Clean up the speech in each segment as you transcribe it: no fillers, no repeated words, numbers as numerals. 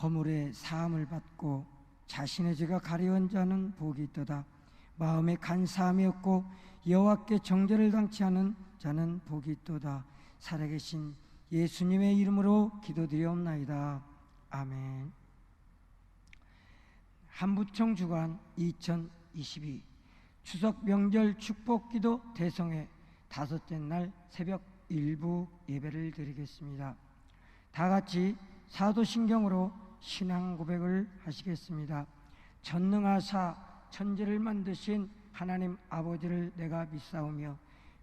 허물의 사함을 받고 자신의 죄가 가려운 자는 복이 있도다. 마음에 간사함이 없고 여호와께 정죄를 당치 않은 자는 복이 있도다. 살아계신 예수님의 이름으로 기도드리옵나이다. 아멘. 한부총 주간 2022 추석 명절 축복기도 대성회 다섯째 날 새벽 일부 예배를 드리겠습니다. 다 같이 사도신경으로 신앙 고백을 하시겠습니다. 전능하사 천지를 만드신 하나님 아버지를 내가 믿사오며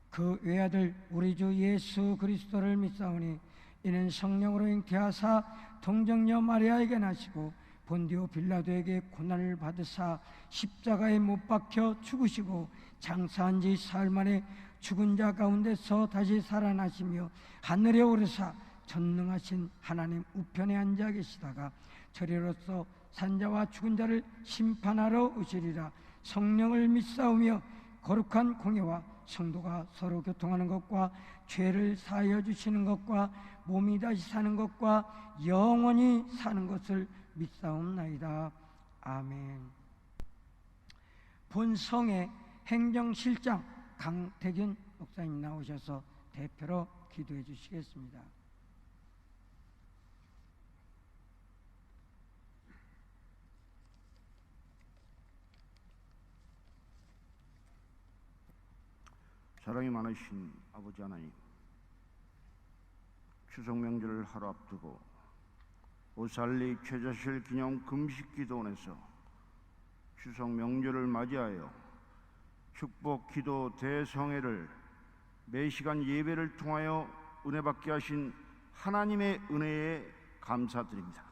그 외아들 우리 주 예수 그리스도를 믿사오니 이는 성령으로 잉태하사 동정녀 마리아에게 나시고 본디오 빌라도에게 고난을 받으사 십자가에 못 박혀 죽으시고 장사한 지 사흘 만에 죽은 자 가운데서 다시 살아나시며 하늘에 오르사 전능하신 하나님 우편에 앉아 계시다가 저리로서 산자와 죽은 자를 심판하러 오시리라. 성령을 믿사오며 거룩한 공예와 성도가 서로 교통하는 것과 죄를 사하여 주시는 것과 몸이 다시 사는 것과 영원히 사는 것을 믿사옵나이다. 아멘. 본성의 행정실장 강태균 목사님 나오셔서 대표로 기도해 주시겠습니다. 사랑이 많으신 아버지 하나님, 추석 명절을 하루 앞두고 오살리 최저실 기념 금식기도원에서 추석 명절을 맞이하여 축복 기도 대성회를 매시간 예배를 통하여 은혜받게 하신 하나님의 은혜에 감사드립니다.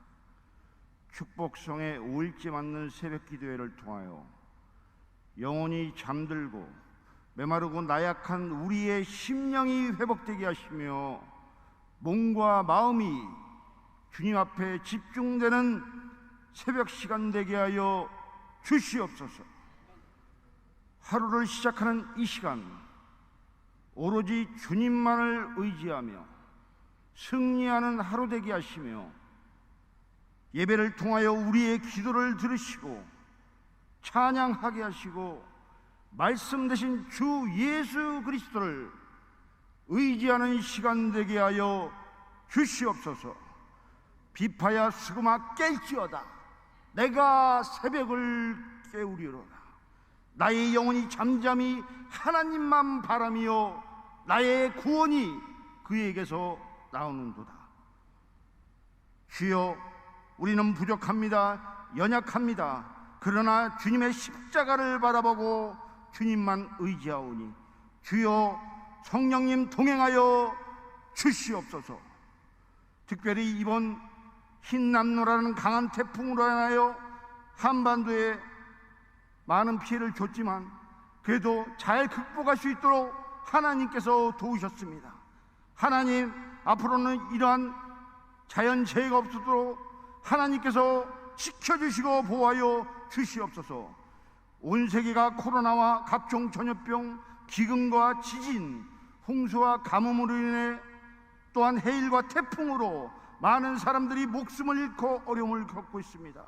축복성의 5일째 맞는 새벽기도회를 통하여 영혼이 잠들고 메마르고 나약한 우리의 심령이 회복되게 하시며 몸과 마음이 주님 앞에 집중되는 새벽 시간 되게 하여 주시옵소서. 하루를 시작하는 이 시간 오로지 주님만을 의지하며 승리하는 하루 되게 하시며 예배를 통하여 우리의 기도를 들으시고 찬양하게 하시고 말씀 되신 주 예수 그리스도를 의지하는 시간 되게 하여 주시옵소서. 비파야 스그마 깰지어다. 내가 새벽을 깨우리로다. 나의 영혼이 잠잠히 하나님만 바라며 나의 구원이 그에게서 나오는도다. 주여, 우리는 부족합니다. 연약합니다. 그러나 주님의 십자가를 바라보고 주님만 의지하오니 주여 성령님 동행하여 주시옵소서. 특별히 이번 흰남노라는 강한 태풍으로 인하여 한반도에 많은 피해를 줬지만 그래도 잘 극복할 수 있도록 하나님께서 도우셨습니다. 하나님, 앞으로는 이러한 자연재해가 없도록 하나님께서 지켜주시고 보호하여 주시옵소서. 온 세계가 코로나와 각종 전염병, 기근과 지진, 홍수와 가뭄으로 인해 또한 해일과 태풍으로 많은 사람들이 목숨을 잃고 어려움을 겪고 있습니다.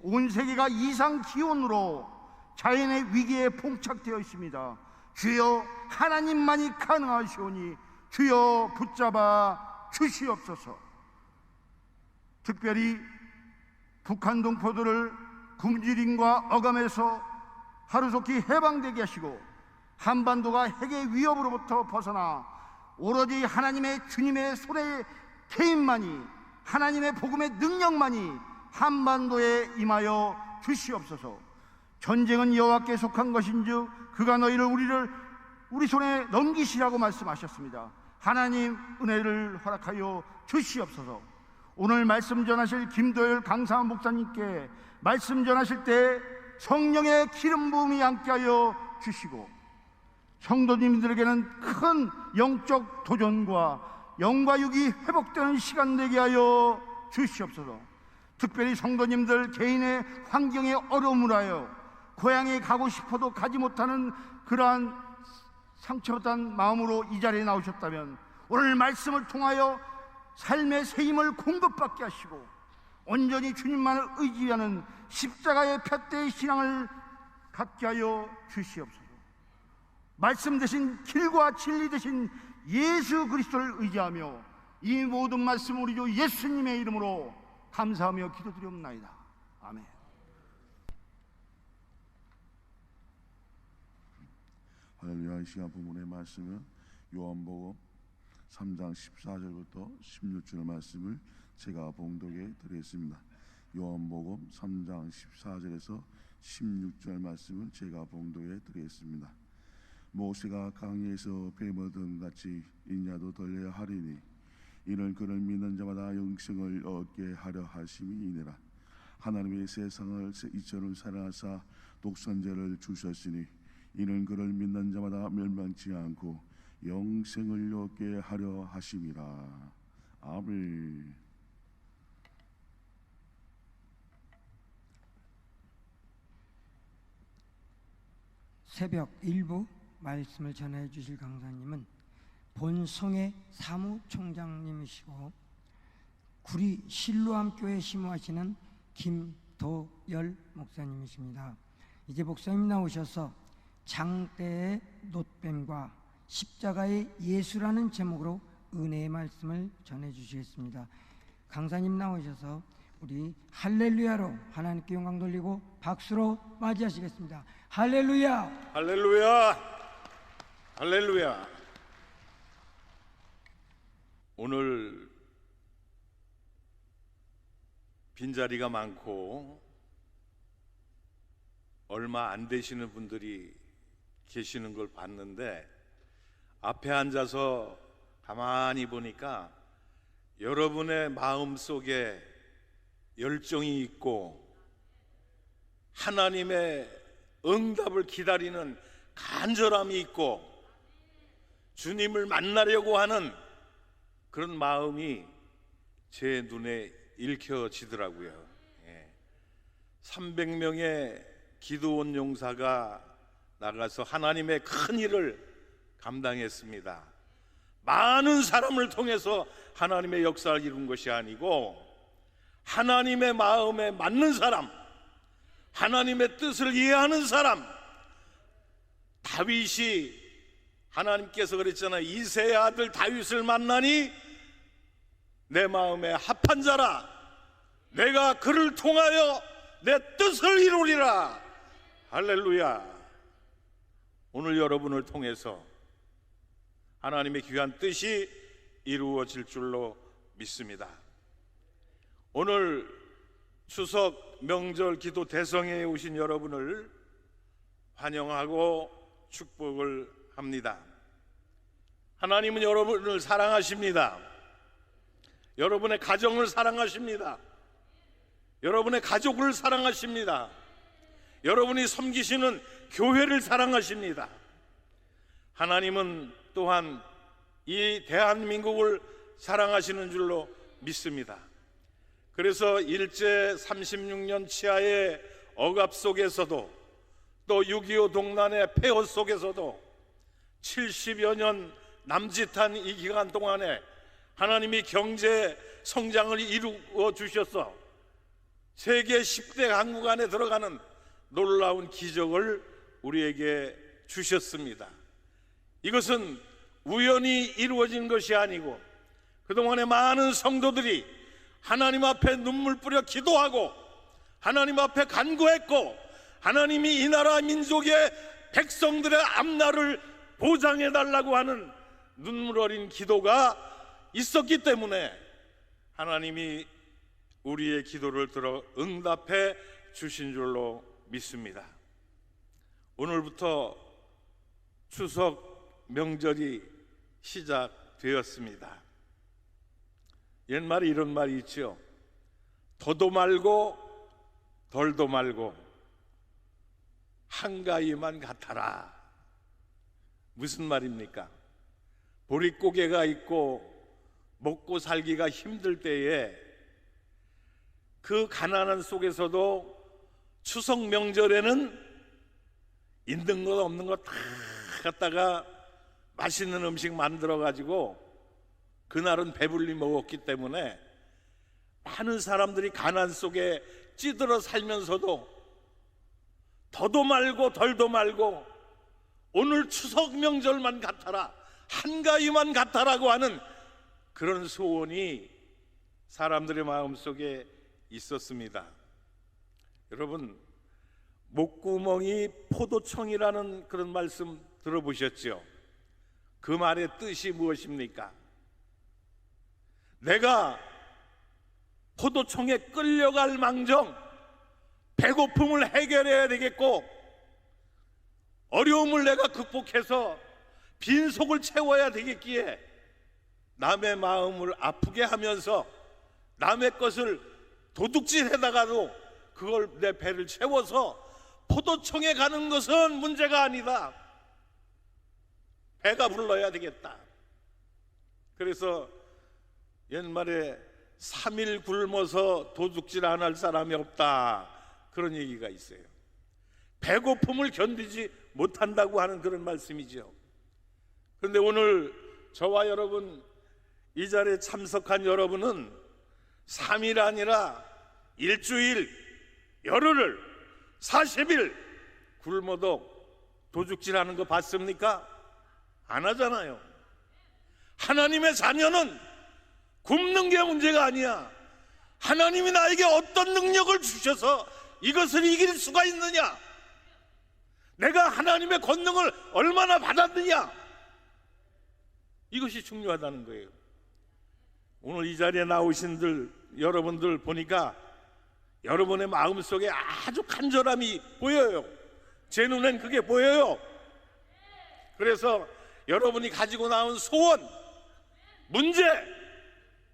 온 세계가 이상 기온으로 자연의 위기에 봉착되어 있습니다. 주여, 하나님만이 가능하시오니 주여 붙잡아 주시옵소서. 특별히 북한 동포들을 굶주림과 어감에서 하루속히 해방되게 하시고 한반도가 핵의 위협으로부터 벗어나 오로지 하나님의 주님의 손의 개인만이, 하나님의 복음의 능력만이 한반도에 임하여 주시옵소서. 전쟁은 여호와께 속한 것인즉 그가 너희를 우리 손에 넘기시라고 말씀하셨습니다. 하나님 은혜를 허락하여 주시옵소서. 오늘 말씀 전하실 김도열 강사원 목사님께 말씀 전하실 때 성령의 기름 부음이 함께하여 주시고 성도님들에게는 큰 영적 도전과 영과 육이 회복되는 시간 되게 하여 주시옵소서. 특별히 성도님들 개인의 환경에 어려움을 하여 고향에 가고 싶어도 가지 못하는 그러한 상처받은 마음으로 이 자리에 나오셨다면 오늘 말씀을 통하여 삶의 새 힘을 공급받게 하시고 온전히 주님만을 의지하는 십자가의 푯대의 신앙을 갖게 하여 주시옵소서. 말씀 되신 길과 진리 되신 예수 그리스도를 의지하며 이 모든 말씀 우리 주 예수님의 이름으로 감사하며 기도드리옵나이다. 아멘. 할렐루야. 이 시간 본문의 말씀은 요한복음 3장 14절부터 16절 말씀을 제가 봉독해 드리겠습니다. 요한복음 3장 14절에서 16절 말씀을 제가 봉독해 드리겠습니다. 모세가 강에서 뱀 얻은 같이 인자도 덜려야 하리니 이는 그를 믿는 자마다 영생을 얻게 하려 하심이니라. 하나님의 세상을 이처럼 사랑하사 독생자를 주셨으니 이는 그를 믿는 자마다 멸망치 않고 영생을 얻게 하려 하심이라. 아멘. 새벽 일부 말씀을 전해 주실 강사님은 본성의 사무총장님이시고 구리 실로암교회 심호하시는 김도열 목사님이십니다. 이제 목사님 나오셔서 장대의 놋뱀과 십자가의 예수라는 제목으로 은혜의 말씀을 전해 주시겠습니다. 강사님 나오셔서 우리 할렐루야로 하나님께 영광 돌리고 박수로 맞이하시겠습니다. 할렐루야! 할렐루야! 할렐루야! 오늘 빈자리가 많고 얼마 안 되시는 분들이 계시는 걸 봤는데 앞에 앉아서 가만히 보니까 여러분의 마음 속에 열정이 있고 하나님의 응답을 기다리는 간절함이 있고 주님을 만나려고 하는 그런 마음이 제 눈에 읽혀지더라고요. 300명의 기도원 용사가 나가서 하나님의 큰 일을 감당했습니다. 많은 사람을 통해서 하나님의 역사를 이룬 것이 아니고 하나님의 마음에 맞는 사람, 하나님의 뜻을 이해하는 사람, 다윗이 하나님께서 그랬잖아요. 이새의 아들 다윗을 만나니 내 마음에 합한 자라, 내가 그를 통하여 내 뜻을 이루리라. 할렐루야. 오늘 여러분을 통해서 하나님의 귀한 뜻이 이루어질 줄로 믿습니다. 오늘 추석 명절 기도 대성회에 오신 여러분을 환영하고 축복을 합니다. 하나님은 여러분을 사랑하십니다. 여러분의 가정을 사랑하십니다. 여러분의 가족을 사랑하십니다. 여러분이 섬기시는 교회를 사랑하십니다. 하나님은 또한 이 대한민국을 사랑하시는 줄로 믿습니다. 그래서 일제 36년 치하의 억압 속에서도 또 6.25 동란의 폐허 속에서도 70여 년 남짓한 이 기간 동안에 하나님이 경제 성장을 이루어 주셔서 세계 10대 강국 안에 들어가는 놀라운 기적을 우리에게 주셨습니다. 이것은 우연히 이루어진 것이 아니고 그동안에 많은 성도들이 하나님 앞에 눈물 뿌려 기도하고 하나님 앞에 간구했고 하나님이 이 나라 민족의 백성들의 앞날을 보장해 달라고 하는 눈물 어린 기도가 있었기 때문에 하나님이 우리의 기도를 들어 응답해 주신 줄로 믿습니다. 오늘부터 추석 명절이 시작되었습니다. 옛말에 이런 말이 있죠. 더도 말고 덜도 말고 한가위만 같아라. 무슨 말입니까? 보릿고개가 있고 먹고 살기가 힘들 때에 그 가난한 속에서도 추석 명절에는 있는 것 없는 것 다 갖다가 맛있는 음식 만들어 가지고 그날은 배불리 먹었기 때문에 많은 사람들이 가난 속에 찌들어 살면서도 더도 말고 덜도 말고 오늘 추석 명절만 같아라, 한가위만 같아라고 하는 그런 소원이 사람들의 마음속에 있었습니다. 여러분, 목구멍이 포도청이라는 그런 말씀 들어보셨죠? 그 말의 뜻이 무엇입니까? 내가 포도청에 끌려갈 망정 배고픔을 해결해야 되겠고, 어려움을 내가 극복해서 빈속을 채워야 되겠기에 남의 마음을 아프게 하면서 남의 것을 도둑질해다가도 그걸 내 배를 채워서 포도청에 가는 것은 문제가 아니다. 배가 불러야 되겠다. 그래서 옛말에 3일 굶어서 도둑질 안 할 사람이 없다, 그런 얘기가 있어요. 배고픔을 견디지 못한다고 하는 그런 말씀이죠. 그런데 오늘 저와 여러분, 이 자리에 참석한 여러분은 3일 아니라 일주일, 열흘을 40일 굶어도 도둑질하는 거 봤습니까? 안 하잖아요. 하나님의 자녀는 굶는 게 문제가 아니야. 하나님이 나에게 어떤 능력을 주셔서 이것을 이길 수가 있느냐, 내가 하나님의 권능을 얼마나 받았느냐, 이것이 중요하다는 거예요. 오늘 이 자리에 나오신 여러분들 보니까 여러분의 마음속에 아주 간절함이 보여요. 제 눈엔 그게 보여요. 그래서 여러분이 가지고 나온 소원, 문제,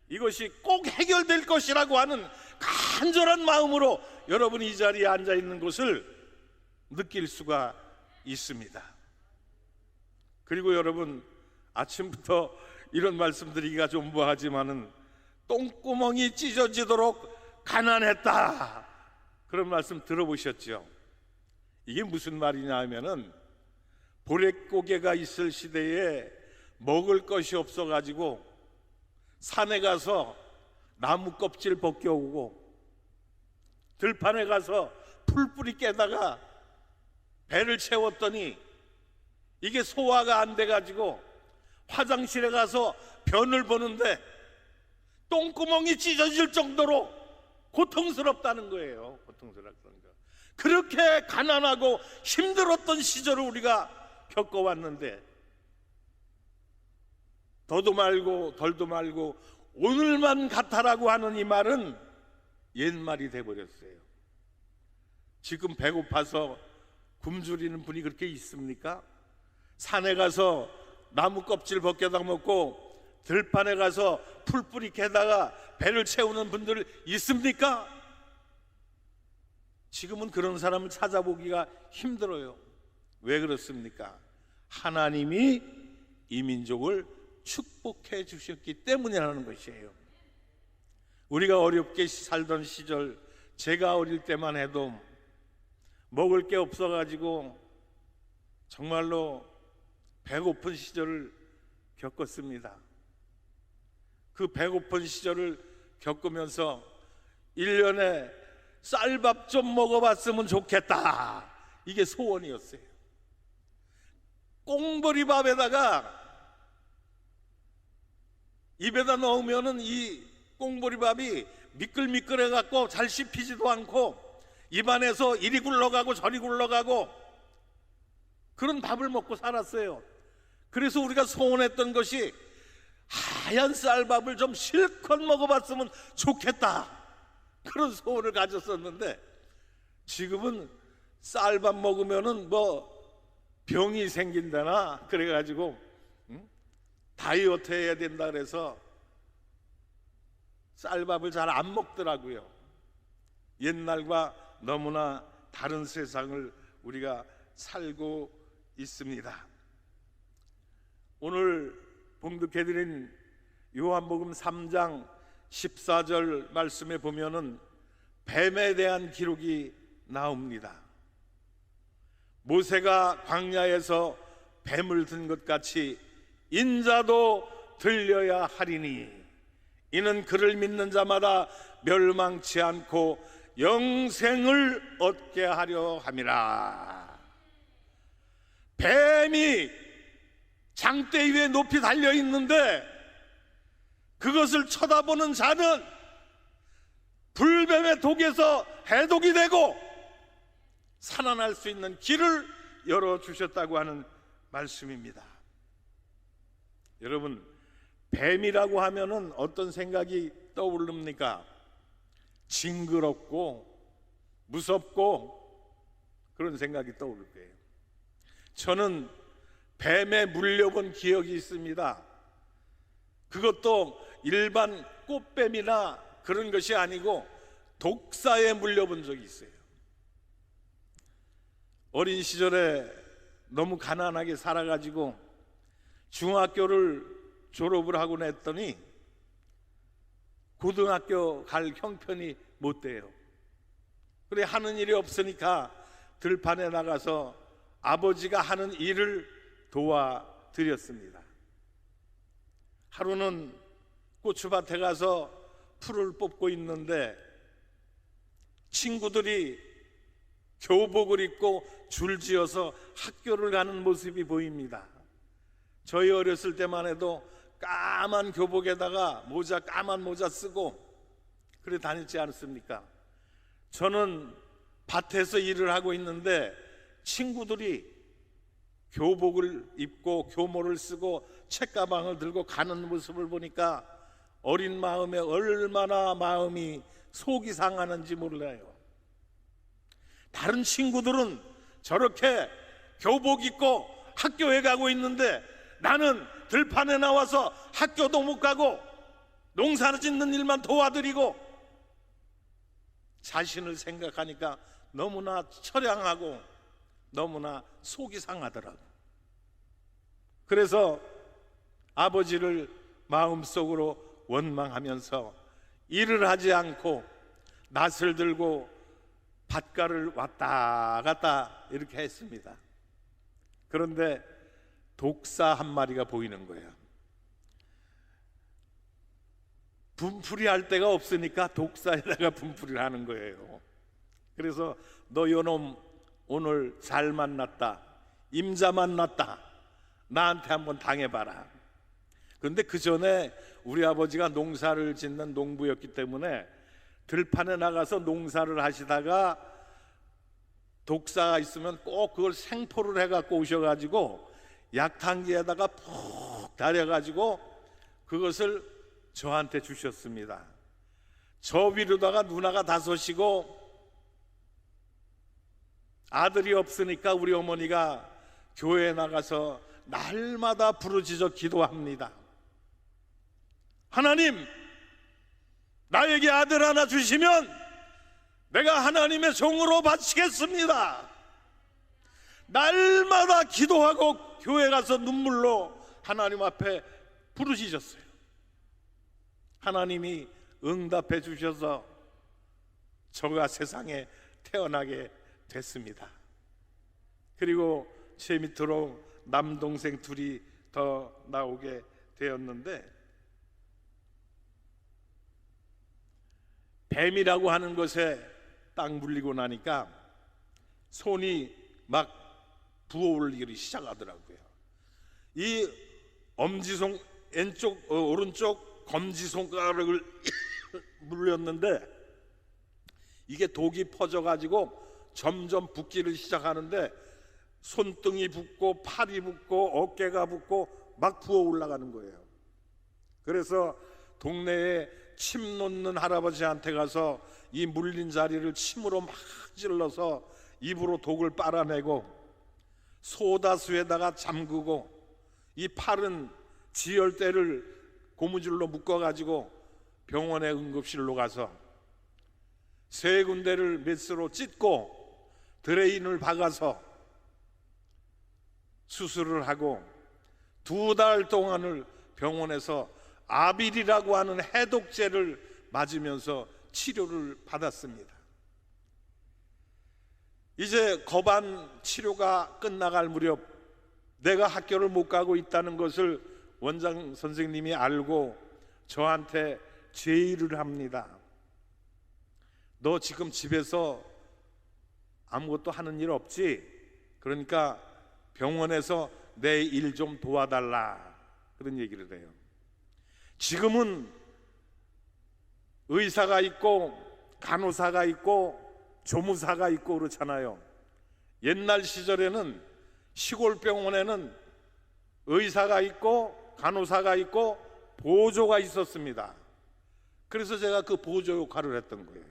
이것이 꼭 해결될 것이라고 하는 간절한 마음으로 여러분이 이 자리에 앉아 있는 것을 느낄 수가 있습니다. 그리고 여러분, 아침부터 이런 말씀드리기가 좀 뭐하지만은 똥구멍이 찢어지도록 가난했다, 그런 말씀 들어보셨죠? 이게 무슨 말이냐 하면은 보릿고개가 있을 시대에 먹을 것이 없어가지고 산에 가서 나무 껍질 벗겨오고 들판에 가서 풀뿌리 깨다가 배를 채웠더니 이게 소화가 안 돼가지고 화장실에 가서 변을 보는데 똥구멍이 찢어질 정도로 고통스럽다는 거예요. 고통스럽다는 거. 그렇게 가난하고 힘들었던 시절을 우리가 겪어왔는데, 더도 말고 덜도 말고 오늘만 같아라고 하는 이 말은 옛말이 돼버렸어요. 지금 배고파서 굶주리는 분이 그렇게 있습니까? 산에 가서 나무 껍질 벗겨다 먹고 들판에 가서 풀뿌리 캐다가 배를 채우는 분들 있습니까? 지금은 그런 사람을 찾아보기가 힘들어요. 왜 그렇습니까? 하나님이 이 민족을 축복해 주셨기 때문이라는 것이에요. 우리가 어렵게 살던 시절, 제가 어릴 때만 해도 먹을 게 없어가지고 정말로 배고픈 시절을 겪었습니다. 그 배고픈 시절을 겪으면서 1년에 쌀밥 좀 먹어봤으면 좋겠다, 이게 소원이었어요. 꽁보리밥에다가 입에다 넣으면은 이 꽁보리밥이 미끌미끌해 갖고 잘 씹히지도 않고 입안에서 이리 굴러가고 저리 굴러가고 그런 밥을 먹고 살았어요. 그래서 우리가 소원했던 것이 하얀 쌀밥을 좀 실컷 먹어봤으면 좋겠다, 그런 소원을 가졌었는데, 지금은 쌀밥 먹으면은 뭐 병이 생긴다나 그래가지고 다이어트 해야 된다 그래서 쌀밥을 잘 안 먹더라고요. 옛날과 너무나 다른 세상을 우리가 살고 있습니다. 오늘 봉독해드린 요한복음 3장 14절 말씀에 보면은 뱀에 대한 기록이 나옵니다. 모세가 광야에서 뱀을 든 것 같이 인자도 들려야 하리니, 이는 그를 믿는 자마다 멸망치 않고 영생을 얻게 하려 함이라. 뱀이 장대 위에 높이 달려 있는데 그것을 쳐다보는 자는 불뱀의 독에서 해독이 되고 살아날 수 있는 길을 열어주셨다고 하는 말씀입니다. 여러분, 뱀이라고 하면은 어떤 생각이 떠오릅니까? 징그럽고 무섭고 그런 생각이 떠오를 거예요. 저는 뱀에 물려본 기억이 있습니다. 그것도 일반 꽃뱀이나 그런 것이 아니고 독사에 물려본 적이 있어요. 어린 시절에 너무 가난하게 살아가지고 중학교를 졸업을 하고 냈더니 고등학교 갈 형편이 못 돼요. 그래 하는 일이 없으니까 들판에 나가서 아버지가 하는 일을 도와드렸습니다. 하루는 고추밭에 가서 풀을 뽑고 있는데 친구들이 교복을 입고 줄지어서 학교를 가는 모습이 보입니다. 저희 어렸을 때만 해도 까만 교복에다가 까만 모자 쓰고 그래 다녔지 않습니까? 저는 밭에서 일을 하고 있는데 친구들이 교복을 입고 교모를 쓰고 책가방을 들고 가는 모습을 보니까 어린 마음에 얼마나 마음이 속이 상하는지 몰라요. 다른 친구들은 저렇게 교복 입고 학교에 가고 있는데 나는 들판에 나와서 학교도 못 가고 농사 짓는 일만 도와드리고 자신을 생각하니까 너무나 처량하고 너무나 속이 상하더라고. 그래서 아버지를 마음속으로 원망하면서 일을 하지 않고 낫을 들고 밭가를 왔다 갔다 이렇게 했습니다. 그런데 독사 한 마리가 보이는 거예요. 분풀이 할 데가 없으니까 독사에다가 분풀이를 하는 거예요. 그래서 너 요놈 오늘 잘 만났다, 임자 만났다, 나한테 한번 당해봐라. 그런데 그 전에 우리 아버지가 농사를 짓는 농부였기 때문에 들판에 나가서 농사를 하시다가 독사가 있으면 꼭 그걸 생포를 해갖고 오셔가지고 약탕기에다가 푹 달여가지고 그것을 저한테 주셨습니다. 저 위로다가 누나가 5이고 아들이 없으니까 우리 어머니가 교회에 나가서 날마다 부르짖어 기도합니다. 하나님, 나에게 아들 하나 주시면 내가 하나님의 종으로 바치겠습니다. 날마다 기도하고 교회 가서 눈물로 하나님 앞에 부르짖었어요. 하나님이 응답해 주셔서 저가 세상에 태어나게 됐습니다. 그리고 제 밑으로 남동생 2이 더 나오게 되었는데, 뱀이라고 하는 것에 딱 물리고 나니까 손이 막 부어올리기 시작하더라고요. 이 엄지손 왼쪽 오른쪽 검지손가락을 물렸는데 이게 독이 퍼져가지고 점점 붓기를 시작하는데 손등이 붓고 팔이 붓고 어깨가 붓고 막 부어 올라가는 거예요. 그래서 동네에 침 놓는 할아버지한테 가서 이 물린 자리를 침으로 막 찔러서 입으로 독을 빨아내고 소다수에다가 잠그고 이 팔은 지혈대를 고무줄로 묶어가지고 병원의 응급실로 가서 3군데를 메스로 찢고 드레인을 박아서 수술을 하고 2달 동안을 병원에서 아빌이라고 하는 해독제를 맞으면서 치료를 받았습니다. 이제 거반 치료가 끝나갈 무렵 내가 학교를 못 가고 있다는 것을 원장 선생님이 알고 저한테 제의를 합니다. 너 지금 집에서 아무것도 하는 일 없지? 그러니까 병원에서 내 일 좀 도와달라, 그런 얘기를 해요. 지금은 의사가 있고 간호사가 있고 조무사가 있고 그렇잖아요. 옛날 시절에는 시골 병원에는 의사가 있고 간호사가 있고 보조가 있었습니다. 그래서 제가 그 보조 역할을 했던 거예요.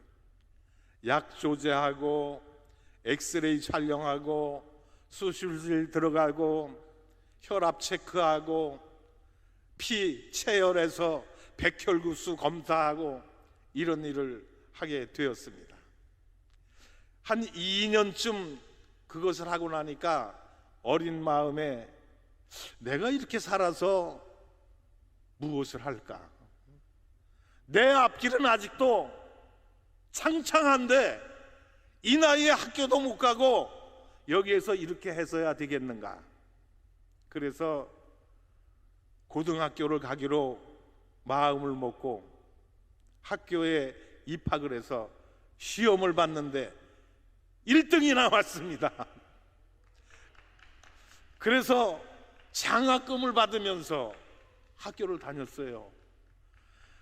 약 조제하고 엑스레이 촬영하고 수술실 들어가고 혈압 체크하고 피 체열해서 백혈구수 검사하고 이런 일을 하게 되었습니다. 한 2년쯤 그것을 하고 나니까 어린 마음에 내가 이렇게 살아서 무엇을 할까? 내 앞길은 아직도 창창한데 이 나이에 학교도 못 가고 여기에서 이렇게 해서야 되겠는가? 그래서 고등학교를 가기로 마음을 먹고 학교에 입학을 해서 시험을 봤는데 1등이 나왔습니다. 그래서 장학금을 받으면서 학교를 다녔어요.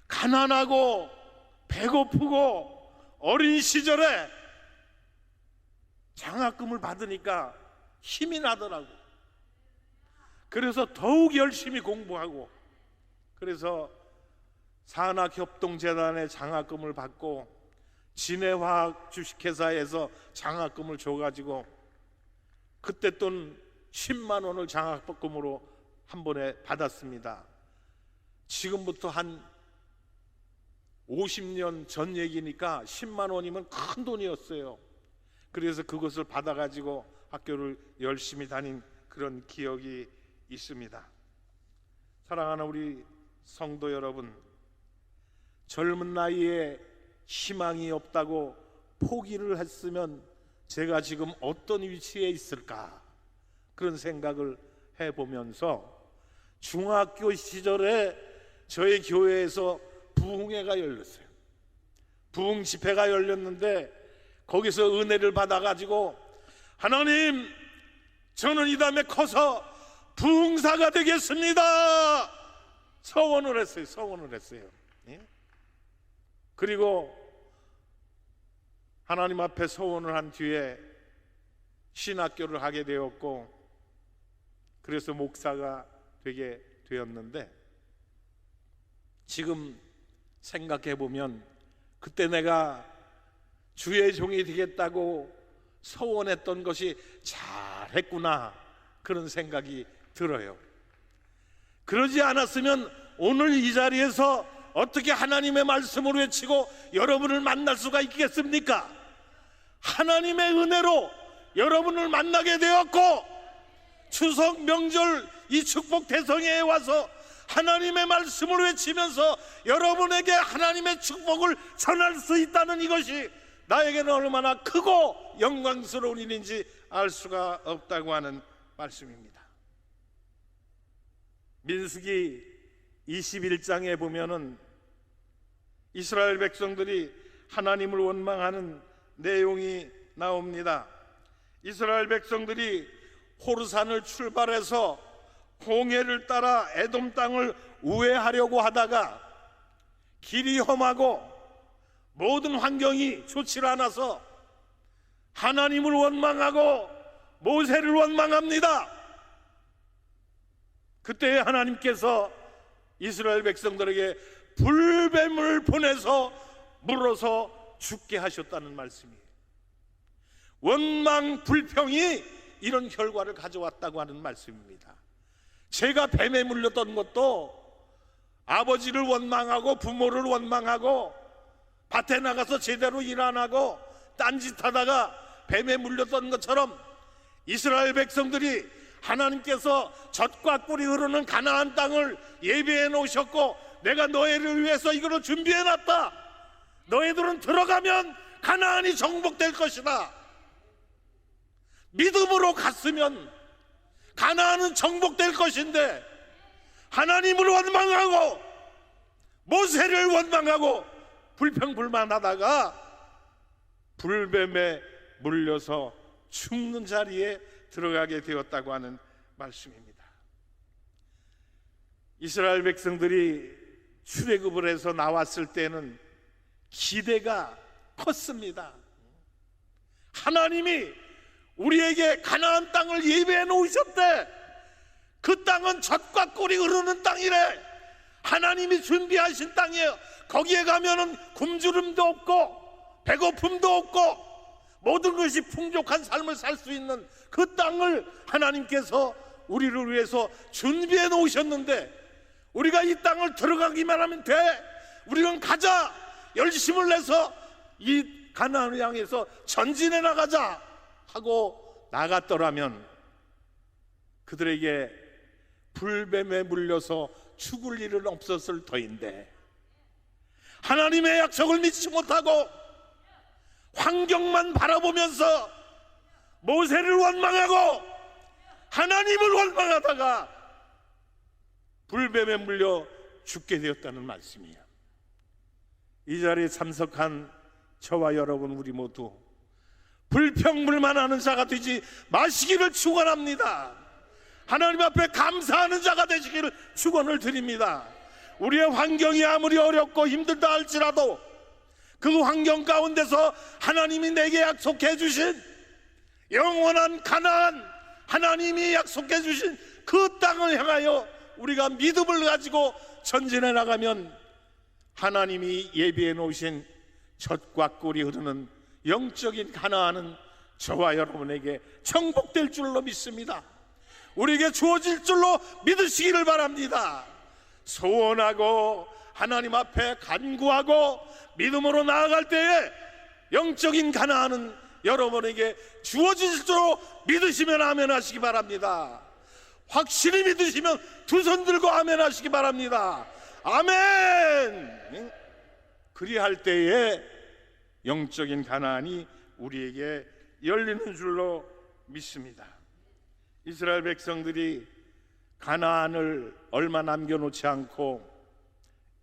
가난하고 배고프고 어린 시절에 장학금을 받으니까 힘이 나더라고. 그래서 더욱 열심히 공부하고, 그래서 산학협동재단의 장학금을 받고 진해화학 주식회사에서 장학금을 줘가지고 그때 돈 10만 원을 장학금으로 한 번에 받았습니다. 지금부터 한 50년 전 얘기니까 10만 원이면 큰 돈이었어요. 그래서 그것을 받아가지고 학교를 열심히 다닌 그런 기억이 있습니다. 사랑하는 우리 성도 여러분, 젊은 나이에 희망이 없다고 포기를 했으면 제가 지금 어떤 위치에 있을까, 그런 생각을 해보면서 중학교 시절에 저희 교회에서 부흥회가 열렸어요. 부흥 집회가 열렸는데 거기서 은혜를 받아가지고 하나님, 저는 이 다음에 커서 부흥사가 되겠습니다, 서원을 했어요. 예? 그리고 하나님 앞에 서원을 한 뒤에 신학교를 하게 되었고, 그래서 목사가 되게 되었는데, 지금 생각해 보면 그때 내가 주의 종이 되겠다고 서원했던 것이 잘했구나, 그런 생각이 들어요. 그러지 않았으면 오늘 이 자리에서 어떻게 하나님의 말씀을 외치고 여러분을 만날 수가 있겠습니까? 하나님의 은혜로 여러분을 만나게 되었고, 추석 명절 이 축복 대성회에 와서 하나님의 말씀을 외치면서 여러분에게 하나님의 축복을 전할 수 있다는 이것이 나에게는 얼마나 크고 영광스러운 일인지 알 수가 없다고 하는 말씀입니다. 민수기 21장에 보면은 이스라엘 백성들이 하나님을 원망하는 내용이 나옵니다. 이스라엘 백성들이 호르산을 출발해서 홍해를 따라 에돔 땅을 우회하려고 하다가 길이 험하고 모든 환경이 좋지 않아서 하나님을 원망하고 모세를 원망합니다. 그때 하나님께서 이스라엘 백성들에게 불뱀을 보내서 물어서 죽게 하셨다는 말씀이에요. 원망 불평이 이런 결과를 가져왔다고 하는 말씀입니다. 제가 뱀에 물렸던 것도 아버지를 원망하고 부모를 원망하고 밭에 나가서 제대로 일 안 하고 딴짓하다가 뱀에 물렸던 것처럼 이스라엘 백성들이 하나님께서 젖과 꿀이 흐르는 가나안 땅을 예비해 놓으셨고 내가 너희를 위해서 이거를 준비해 놨다, 너희들은 들어가면 가나안이 정복될 것이다, 믿음으로 갔으면 가나안은 정복될 것인데 하나님을 원망하고 모세를 원망하고 불평불만하다가 불뱀에 물려서 죽는 자리에 들어가게 되었다고 하는 말씀입니다. 이스라엘 백성들이 출애굽을 해서 나왔을 때는 기대가 컸습니다. 하나님이 우리에게 가나안 땅을 예비해 놓으셨대. 그 땅은 젖과 꿀이 흐르는 땅이래. 하나님이 준비하신 땅이에요. 거기에 가면은 굶주림도 없고 배고픔도 없고 모든 것이 풍족한 삶을 살 수 있는 그 땅을 하나님께서 우리를 위해서 준비해 놓으셨는데, 우리가 이 땅을 들어가기만 하면 돼, 우리는 가자, 열심을 내서 이 가나안을 향해서 전진해 나가자 하고 나갔더라면 그들에게 불뱀에 물려서 죽을 일은 없었을 터인데, 하나님의 약속을 믿지 못하고 환경만 바라보면서 모세를 원망하고 하나님을 원망하다가 불뱀에 물려 죽게 되었다는 말씀이에요. 이 자리에 참석한 저와 여러분, 우리 모두 불평불만하는 자가 되지 마시기를 축원합니다. 하나님 앞에 감사하는 자가 되시기를 축원을 드립니다. 우리의 환경이 아무리 어렵고 힘들다 할지라도 그 환경 가운데서 하나님이 내게 약속해 주신 영원한 가나안, 하나님이 약속해 주신 그 땅을 향하여 우리가 믿음을 가지고 전진해 나가면 하나님이 예비해 놓으신 젖과 꿀이 흐르는 영적인 가나안은 저와 여러분에게 정복될 줄로 믿습니다. 우리에게 주어질 줄로 믿으시기를 바랍니다. 소원하고 하나님 앞에 간구하고 믿음으로 나아갈 때에 영적인 가나안은 여러분에게 주어질 줄로 믿으시면 아멘 하시기 바랍니다. 확실히 믿으시면 두 손 들고 아멘 하시기 바랍니다. 아멘. 그리할 때에 영적인 가나안이 우리에게 열리는 줄로 믿습니다. 이스라엘 백성들이 가나안을 얼마 남겨놓지 않고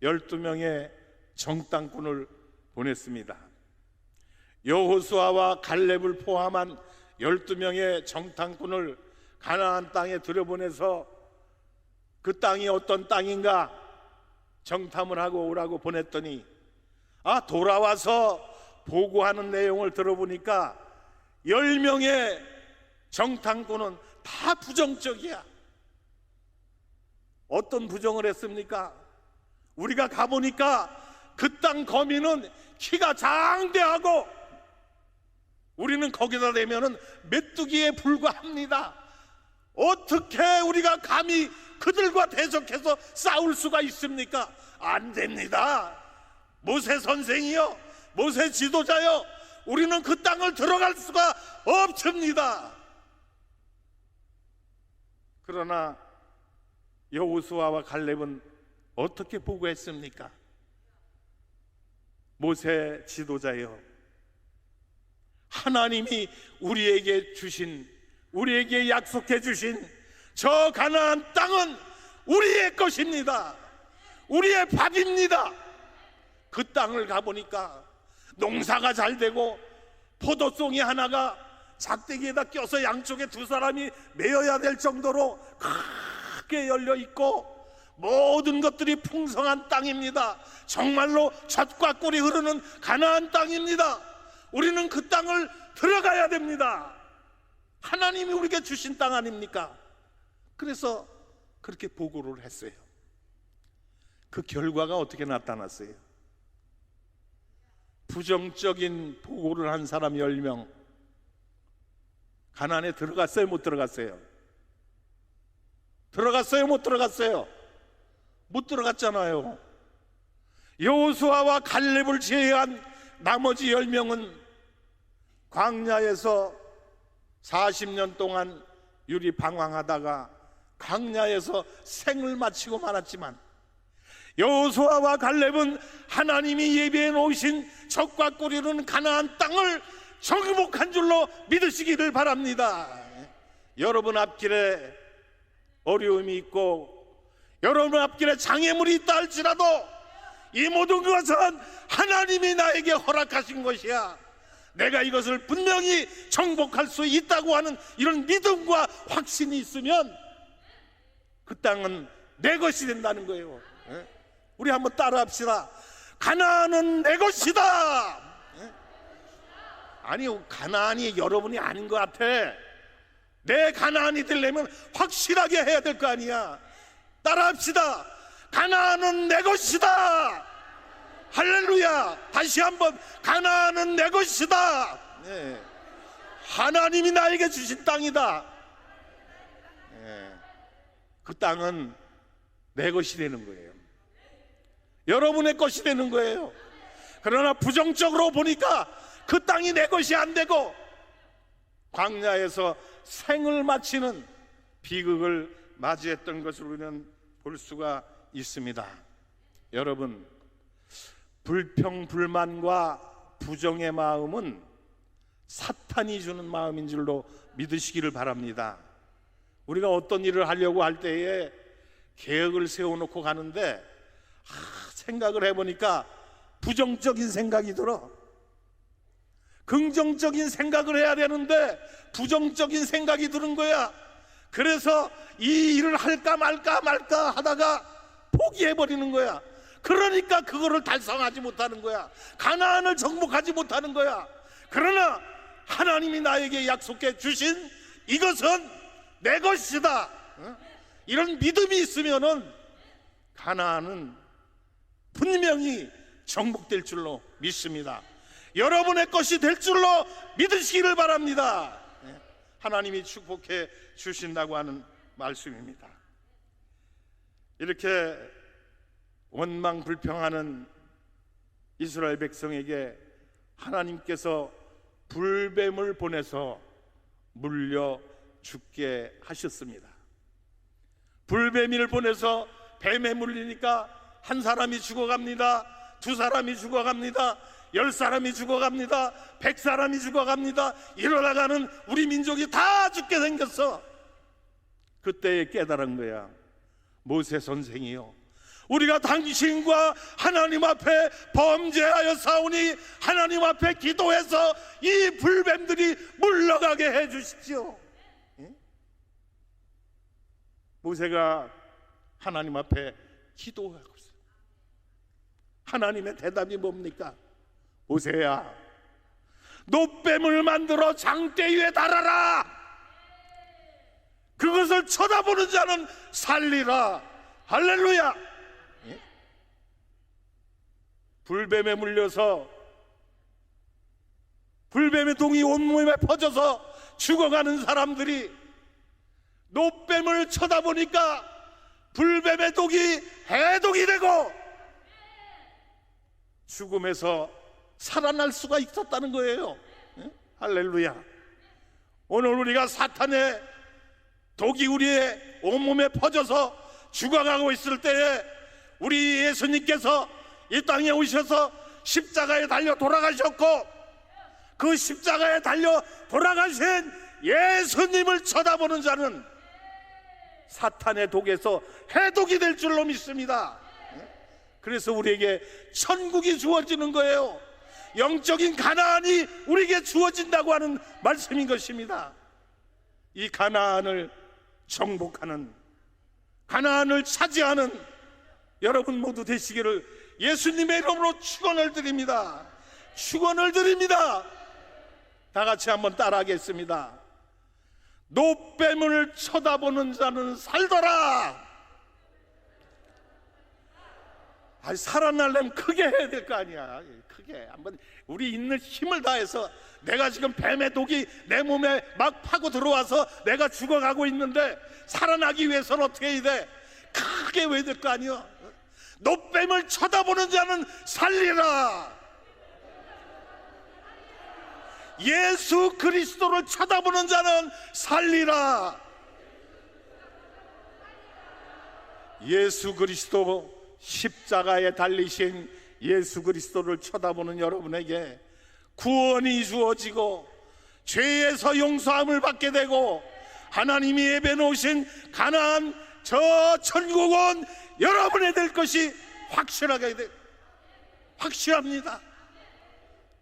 12명의 정탐꾼을 보냈습니다. 여호수아와 갈렙을 포함한 12명의 정탐꾼을 가나안 땅에 들여보내서 그 땅이 어떤 땅인가 정탐을 하고 오라고 보냈더니, 돌아와서 보고하는 내용을 들어보니까 10명의 정탐꾼은 다 부정적이야. 어떤 부정을 했습니까? 우리가 가보니까 그 땅 거민은 키가 장대하고 우리는 거기다 대면은 메뚜기에 불과합니다. 어떻게 우리가 감히 그들과 대적해서 싸울 수가 있습니까? 안 됩니다. 모세 선생이요, 모세 지도자요, 우리는 그 땅을 들어갈 수가 없습니다. 그러나 여호수아와 갈렙은 어떻게 보고했습니까? 모세 지도자여, 하나님이 우리에게 주신, 우리에게 약속해 주신 저 가나안 땅은 우리의 것입니다. 우리의 밥입니다. 그 땅을 가보니까 농사가 잘 되고 포도송이 하나가 작대기에다 껴서 양쪽에 두 사람이 메어야 될 정도로 크게 열려 있고 모든 것들이 풍성한 땅입니다. 정말로 젖과 꿀이 흐르는 가나안 땅입니다. 우리는 그 땅을 들어가야 됩니다. 하나님이 우리에게 주신 땅 아닙니까? 그래서 그렇게 보고를 했어요. 그 결과가 어떻게 나타났어요? 부정적인 보고를 한 사람 10명 가나안에 들어갔어요? 못 들어갔어요? 들어갔어요? 못 들어갔어요? 못 들어갔잖아요. 여호수아와 갈렙을 제외한 나머지 10명은 광야에서 40년 동안 유리 방황하다가 광야에서 생을 마치고 말았지만, 여호수아와 갈렙은 하나님이 예비해 놓으신 젖과 꿀이 흐르는 가나안 땅을 정복한 줄로 믿으시기를 바랍니다. 여러분 앞길에 어려움이 있고 여러분 앞길에 장애물이 있다 할지라도 이 모든 것은 하나님이 나에게 허락하신 것이야. 내가 이것을 분명히 정복할 수 있다고 하는 이런 믿음과 확신이 있으면 그 땅은 내 것이 된다는 거예요. 우리 한번 따라합시다. 가나안은 내 것이다. 아니, 가나안이 여러분이 아닌 것 같아. 내 가나안이 되려면 확실하게 해야 될 거 아니야. 따라합시다. 가나안은 내 것이다. 할렐루야. 다시 한번, 가나안은 내 것이다. 하나님이 나에게 주신 땅이다. 그 땅은 내 것이 되는 거예요. 여러분의 것이 되는 거예요. 그러나 부정적으로 보니까 그 땅이 내 것이 안 되고 광야에서 생을 마치는 비극을 맞이했던 것을 우리는 볼 수가 있습니다. 여러분, 불평, 불만과 부정의 마음은 사탄이 주는 마음인 줄로 믿으시기를 바랍니다. 우리가 어떤 일을 하려고 할 때에 계획을 세워놓고 가는데 생각을 해보니까 부정적인 생각이 들어. 긍정적인 생각을 해야 되는데 부정적인 생각이 드는 거야. 그래서 이 일을 할까 말까 하다가 포기해버리는 거야. 그러니까 그거를 달성하지 못하는 거야. 가나안을 정복하지 못하는 거야. 그러나 하나님이 나에게 약속해 주신 이것은 내 것이다, 이런 믿음이 있으면은 가나안은 분명히 정복될 줄로 믿습니다. 여러분의 것이 될 줄로 믿으시기를 바랍니다. 하나님이 축복해 주신다고 하는 말씀입니다. 이렇게 원망불평하는 이스라엘 백성에게 하나님께서 불뱀을 보내서 물려 죽게 하셨습니다. 불뱀을 보내서 뱀에 물리니까 한 사람이 죽어갑니다. 두 사람이 죽어갑니다. 10사람이 죽어갑니다. 100사람이 죽어갑니다. 이러다가는 우리 민족이 다 죽게 생겼어. 그때에 깨달은 거야. 모세 선생이요, 우리가 당신과 하나님 앞에 범죄하여 싸우니 하나님 앞에 기도해서 이 불뱀들이 물러가게 해 주십시오. 모세가 하나님 앞에 기도하고 있어요. 하나님의 대답이 뭡니까? 모세야, 노뱀을 만들어 장대 위에 달아라. 그것을 쳐다보는 자는 살리라. 할렐루야. 불뱀에 물려서 불뱀의 동이 온몸에 퍼져서 죽어가는 사람들이 노뱀을 쳐다보니까 불뱀의 독이 해독이 되고 죽음에서 살아날 수가 있었다는 거예요. 할렐루야. 오늘 우리가 사탄의 독이 우리의 온몸에 퍼져서 죽어가고 있을 때에 우리 예수님께서 이 땅에 오셔서 십자가에 달려 돌아가셨고, 그 십자가에 달려 돌아가신 예수님을 쳐다보는 자는 사탄의 독에서 해독이 될 줄로 믿습니다. 그래서 우리에게 천국이 주어지는 거예요. 영적인 가나안이 우리에게 주어진다고 하는 말씀인 것입니다. 이 가나안을 정복하는, 가나안을 차지하는 여러분 모두 되시기를 예수님의 이름으로 축원을 드립니다. 축원을 드립니다. 다 같이 한번 따라하겠습니다. 노뱀을 쳐다보는 자는 살더라. 아니, 살아나려면 크게 해야 될 거 아니야. 크게 한번 우리 있는 힘을 다해서, 내가 지금 뱀의 독이 내 몸에 막 파고 들어와서 내가 죽어가고 있는데 살아나기 위해서는 어떻게 해야 돼? 크게 해야 될 거 아니야. 노뱀을 쳐다보는 자는 살리라. 예수 그리스도를 쳐다보는 자는 살리라. 예수 그리스도, 십자가에 달리신 예수 그리스도를 쳐다보는 여러분에게 구원이 주어지고 죄에서 용서함을 받게 되고 하나님이 예배 놓으신 가나안 저 천국은 여러분의 될 것이 확실하게 확실합니다.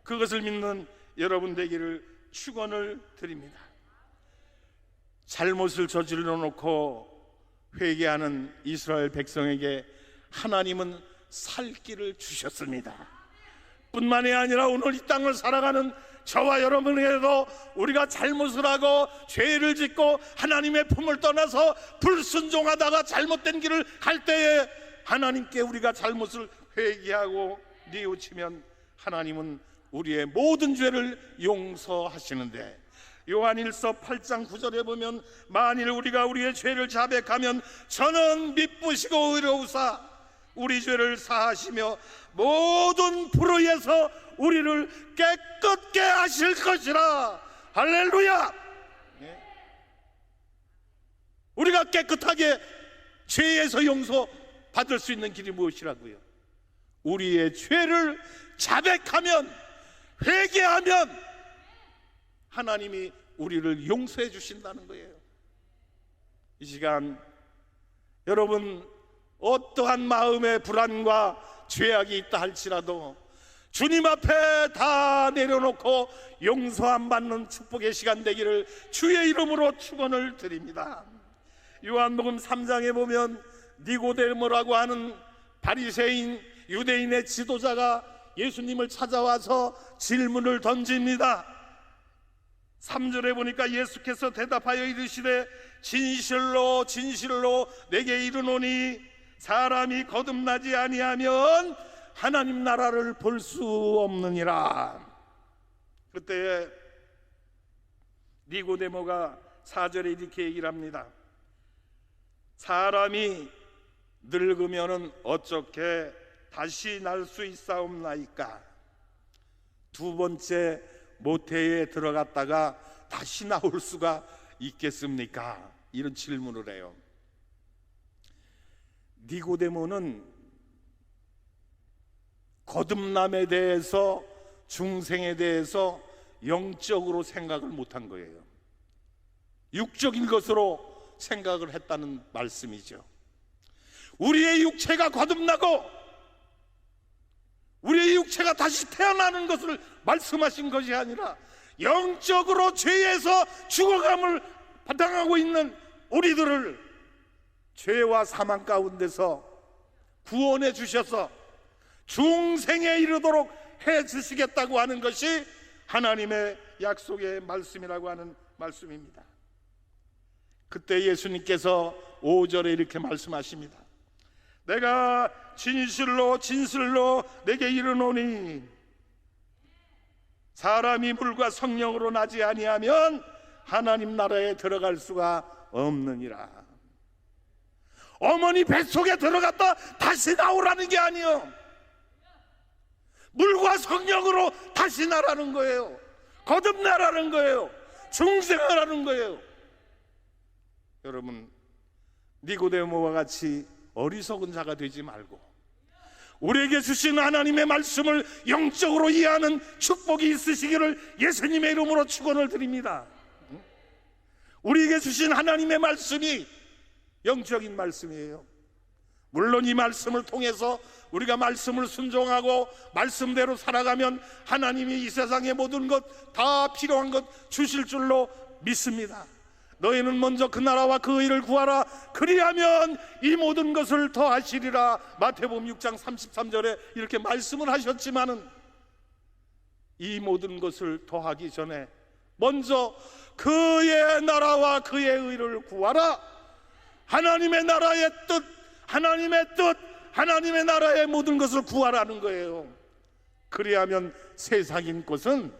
그것을 믿는 여러분 되기를 축원을 드립니다. 잘못을 저질러 놓고 회개하는 이스라엘 백성에게 하나님은 살 길을 주셨습니다. 뿐만이 아니라 오늘 이 땅을 살아가는 저와 여러분에게도 우리가 잘못을 하고 죄를 짓고 하나님의 품을 떠나서 불순종하다가 잘못된 길을 갈 때에 하나님께 우리가 잘못을 회개하고 뉘우치면 하나님은 우리의 모든 죄를 용서하시는데, 요한일서 8장 9절에 보면 만일 우리가 우리의 죄를 자백하면 저는 미쁘시고 의로우사 우리 죄를 사하시며 모든 불의에서 우리를 깨끗게 하실 것이라. 할렐루야. 우리가 깨끗하게 죄에서 용서받을 수 있는 길이 무엇이라고요? 우리의 죄를 자백하면, 회개하면 하나님이 우리를 용서해 주신다는 거예요. 이 시간 여러분 어떠한 마음의 불안과 죄악이 있다 할지라도 주님 앞에 다 내려놓고 용서함 받는 축복의 시간 되기를 주의 이름으로 축원을 드립니다. 요한복음 3장에 보면 니고데모라고 하는 바리새인 유대인의 지도자가 예수님을 찾아와서 질문을 던집니다. 3절에 보니까 예수께서 대답하여 이르시되 진실로 진실로 내게 이르노니 사람이 거듭나지 아니하면 하나님 나라를 볼 수 없느니라. 그때 니고데모가 4절에 이렇게 얘기를 합니다. 사람이 늙으면은 어떻게 다시 날 수 있사옵나이까? 두 번째 모태에 들어갔다가 다시 나올 수가 있겠습니까? 이런 질문을 해요. 니고데모는 거듭남에 대해서, 중생에 대해서 영적으로 생각을 못한 거예요. 육적인 것으로 생각을 했다는 말씀이죠. 우리의 육체가 거듭나고 우리의 육체가 다시 태어나는 것을 말씀하신 것이 아니라 영적으로 죄에서 죽어감을 당하고 있는 우리들을 죄와 사망 가운데서 구원해 주셔서 중생에 이르도록 해 주시겠다고 하는 것이 하나님의 약속의 말씀이라고 하는 말씀입니다. 그때 예수님께서 5절에 이렇게 말씀하십니다. 내가 진실로 진실로 내게 이르노니 사람이 물과 성령으로 나지 아니하면 하나님 나라에 들어갈 수가 없느니라. 어머니 뱃속에 들어갔다 다시 나오라는 게 아니요, 물과 성령으로 다시 나라는 거예요. 거듭나라는 거예요. 중생하라는 거예요. 여러분, 니고데모와 같이 어리석은 자가 되지 말고 우리에게 주신 하나님의 말씀을 영적으로 이해하는 축복이 있으시기를 예수님의 이름으로 축원을 드립니다. 우리에게 주신 하나님의 말씀이 영적인 말씀이에요. 물론 이 말씀을 통해서 우리가 말씀을 순종하고 말씀대로 살아가면 하나님이 이 세상의 모든 것 다 필요한 것 주실 줄로 믿습니다. 너희는 먼저 그 나라와 그 의를 구하라. 그리하면 이 모든 것을 더하시리라. 마태복음 6장 33절에 이렇게 말씀을 하셨지만은 이 모든 것을 더하기 전에 먼저 그의 나라와 그의 의를 구하라. 하나님의 나라의 뜻, 하나님의 뜻, 하나님의 나라의 모든 것을 구하라는 거예요. 그리하면 세상인 것은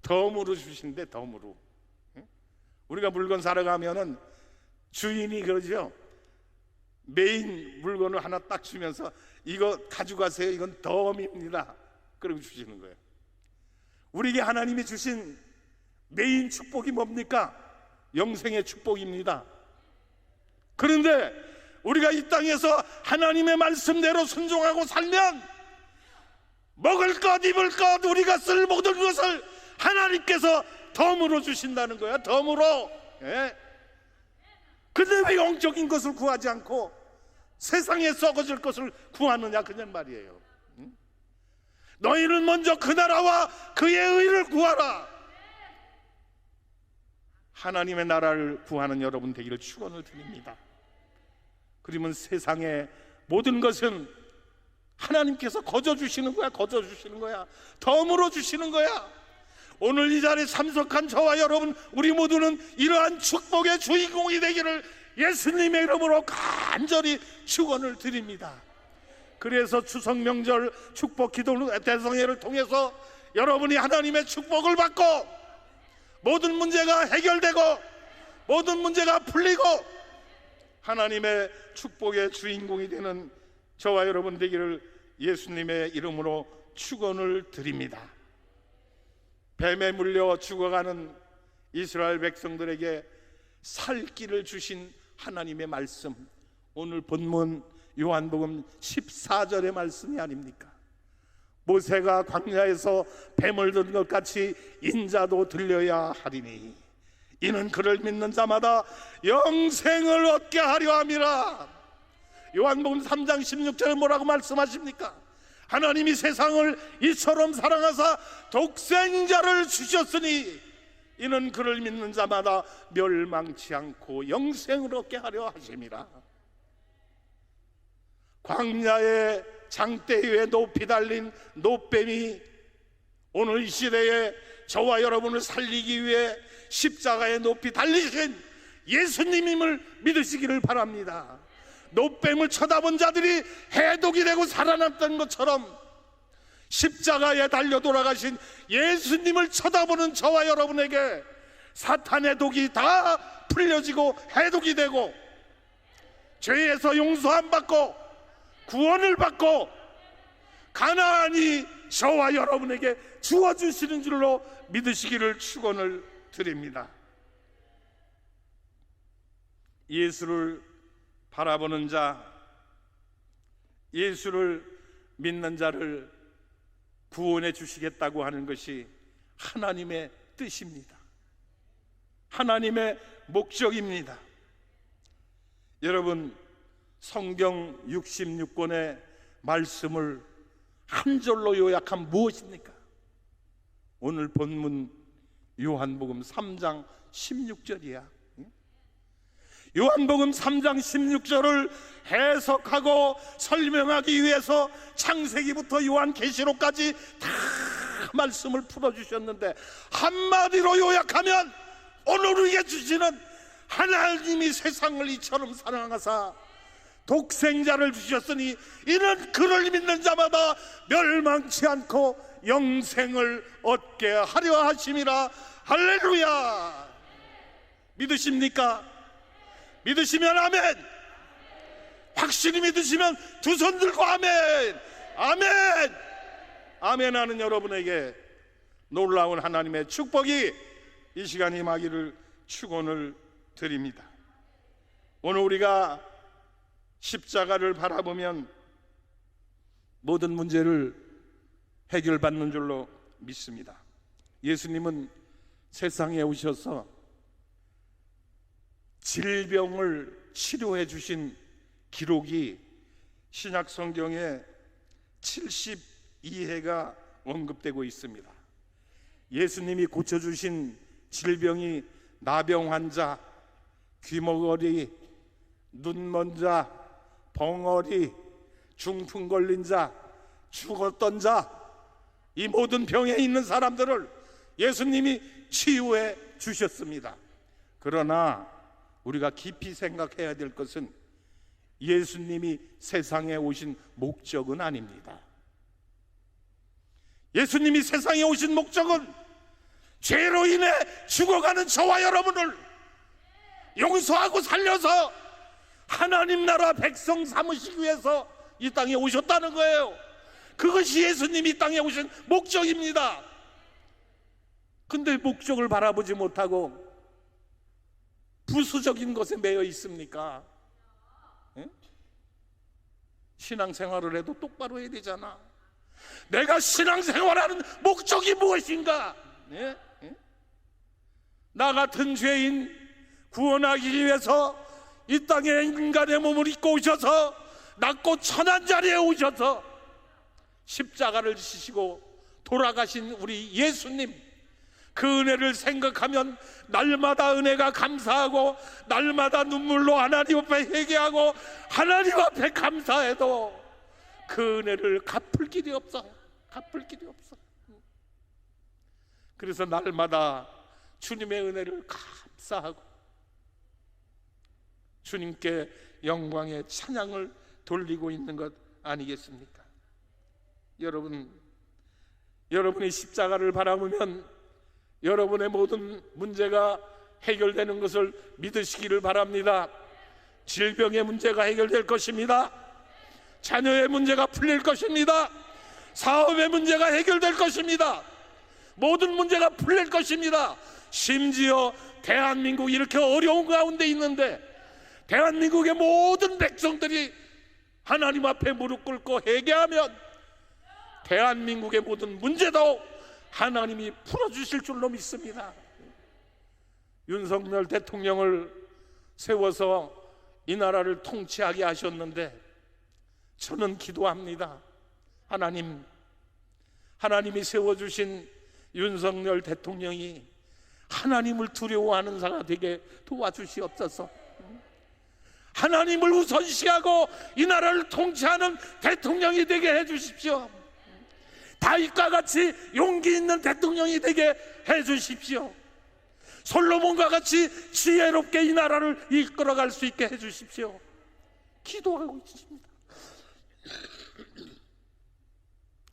덤으로 주신대, 덤으로. 우리가 물건 사러 가면은 주인이 그러죠. 메인 물건을 하나 딱 주면서 이거 가져가세요. 이건 덤입니다. 그러고 주시는 거예요. 우리에게 하나님이 주신 메인 축복이 뭡니까? 영생의 축복입니다. 그런데 우리가 이 땅에서 하나님의 말씀대로 순종하고 살면 먹을 것, 입을 것, 우리가 쓸 모든 것을 하나님께서 덤으로 주신다는 거야. 덤으로. 예. 근데 왜 영적인 것을 구하지 않고 세상에 썩어질 것을 구하느냐, 그냥 말이에요. 너희는 먼저 그 나라와 그의 의를 구하라. 하나님의 나라를 구하는 여러분 되기를 축원을 드립니다. 그러면 세상의 모든 것은 하나님께서 거저 주시는 거야. 거저 주시는 거야. 덤으로 주시는 거야. 오늘 이 자리에 참석한 저와 여러분, 우리 모두는 이러한 축복의 주인공이 되기를 예수님의 이름으로 간절히 축원을 드립니다. 그래서 추석 명절 축복 기도 대성회를 통해서 여러분이 하나님의 축복을 받고 모든 문제가 해결되고 모든 문제가 풀리고 하나님의 축복의 주인공이 되는 저와 여러분 되기를 예수님의 이름으로 축원을 드립니다. 뱀에 물려 죽어가는 이스라엘 백성들에게 살 길을 주신 하나님의 말씀, 오늘 본문 요한복음 14절의 말씀이 아닙니까? 모세가 광야에서 뱀을 든 것 같이 인자도 들려야 하리니 이는 그를 믿는 자마다 영생을 얻게 하려 함이라. 요한복음 3장 16절에 뭐라고 말씀하십니까? 하나님이 세상을 이처럼 사랑하사 독생자를 주셨으니 이는 그를 믿는 자마다 멸망치 않고 영생을 얻게 하려 하심이라. 광야의 장대 위에 높이 달린 노뱀이 오늘 이 시대에 저와 여러분을 살리기 위해 십자가에 높이 달리신 예수님임을 믿으시기를 바랍니다. 노뱀을 쳐다본 자들이 해독이 되고 살아났던 것처럼 십자가에 달려 돌아가신 예수님을 쳐다보는 저와 여러분에게 사탄의 독이 다 풀려지고 해독이 되고 죄에서 용서함 받고 구원을 받고 가나안이 저와 여러분에게 주어주시는 줄로 믿으시기를 축원을 드립니다. 예수를 바라보는 자, 예수를 믿는 자를 구원해 주시겠다고 하는 것이 하나님의 뜻입니다. 하나님의 목적입니다. 여러분, 성경 66권의 말씀을 한 절로 요약하면 무엇입니까? 오늘 본문 요한복음 3장 16절이야. 요한복음 3장 16절을 해석하고 설명하기 위해서 창세기부터 요한계시록까지 다 말씀을 풀어주셨는데 한마디로 요약하면 오늘 우리에게 주시는 하나님이 세상을 이처럼 사랑하사 독생자를 주셨으니 이는 그를 믿는 자마다 멸망치 않고 영생을 얻게 하려 하심이라. 할렐루야. 믿으십니까? 믿으시면 아멘. 확실히 믿으시면 두 손 들고 아멘. 아멘. 아멘 하는 여러분에게 놀라운 하나님의 축복이 이 시간 임하기를 축원을 드립니다. 오늘 우리가 십자가를 바라보면 모든 문제를 해결받는 줄로 믿습니다. 예수님은 세상에 오셔서 질병을 치료해 주신 기록이 신약 성경에 72회가 언급되고 있습니다. 예수님이 고쳐주신 질병이 나병 환자, 귀머거리, 눈먼 자, 벙어리, 중풍 걸린 자, 죽었던 자, 이 모든 병에 있는 사람들을 예수님이 치유해 주셨습니다. 그러나 우리가 깊이 생각해야 될 것은 예수님이 세상에 오신 목적은 아닙니다. 예수님이 세상에 오신 목적은 죄로 인해 죽어가는 저와 여러분을 용서하고 살려서 하나님 나라 백성 삼으시기 위해서 이 땅에 오셨다는 거예요. 그것이 예수님이 이 땅에 오신 목적입니다. 근데 목적을 바라보지 못하고 부수적인 것에 매여 있습니까? 예? 신앙생활을 해도 똑바로 해야 되잖아. 내가 신앙생활하는 목적이 무엇인가? 예? 예? 나 같은 죄인 구원하기 위해서 이 땅에 인간의 몸을 입고 오셔서 낮고 천한 자리에 오셔서 십자가를 지시고 돌아가신 우리 예수님, 그 은혜를 생각하면 날마다 은혜가 감사하고 날마다 눈물로 하나님 앞에 회개하고 하나님 앞에 감사해도 그 은혜를 갚을 길이 없어. 갚을 길이 없어. 그래서 날마다 주님의 은혜를 감사하고 주님께 영광의 찬양을 돌리고 있는 것 아니겠습니까? 여러분이 십자가를 바라보면 여러분의 모든 문제가 해결되는 것을 믿으시기를 바랍니다. 질병의 문제가 해결될 것입니다. 자녀의 문제가 풀릴 것입니다. 사업의 문제가 해결될 것입니다. 모든 문제가 풀릴 것입니다. 심지어 대한민국 이렇게 어려운 가운데 있는데 대한민국의 모든 백성들이 하나님 앞에 무릎 꿇고 회개하면 대한민국의 모든 문제도 하나님이 풀어주실 줄로 믿습니다. 윤석열 대통령을 세워서 이 나라를 통치하게 하셨는데 저는 기도합니다. 하나님이 세워주신 윤석열 대통령이 하나님을 두려워하는 자가 되게 도와주시옵소서. 하나님을 우선시하고 이 나라를 통치하는 대통령이 되게 해주십시오. 다윗과 같이 용기 있는 대통령이 되게 해주십시오. 솔로몬과 같이 지혜롭게 이 나라를 이끌어갈 수 있게 해주십시오. 기도하고 있습니다.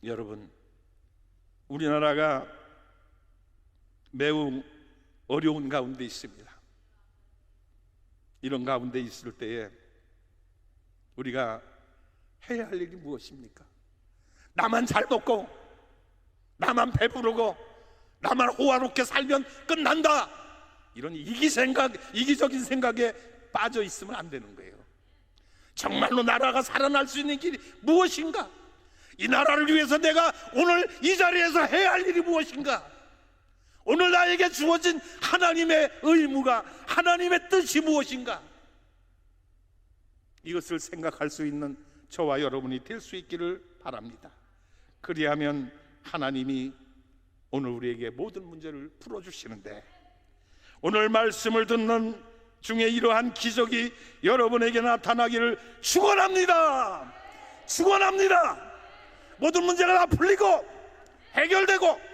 여러분, 우리나라가 매우 어려운 가운데 있습니다. 이런 가운데 있을 때에 우리가 해야 할 일이 무엇입니까? 나만 잘 먹고 나만 배부르고 나만 호화롭게 살면 끝난다, 이런 이기적인 생각에 빠져 있으면 안 되는 거예요. 정말로 나라가 살아날 수 있는 길이 무엇인가? 이 나라를 위해서 내가 오늘 이 자리에서 해야 할 일이 무엇인가? 오늘 나에게 주어진 하나님의 의무가, 하나님의 뜻이 무엇인가? 이것을 생각할 수 있는 저와 여러분이 될 수 있기를 바랍니다. 그리하면 하나님이 오늘 우리에게 모든 문제를 풀어주시는데, 오늘 말씀을 듣는 중에 이러한 기적이 여러분에게 나타나기를 축원합니다. 축원합니다. 모든 문제가 다 풀리고 해결되고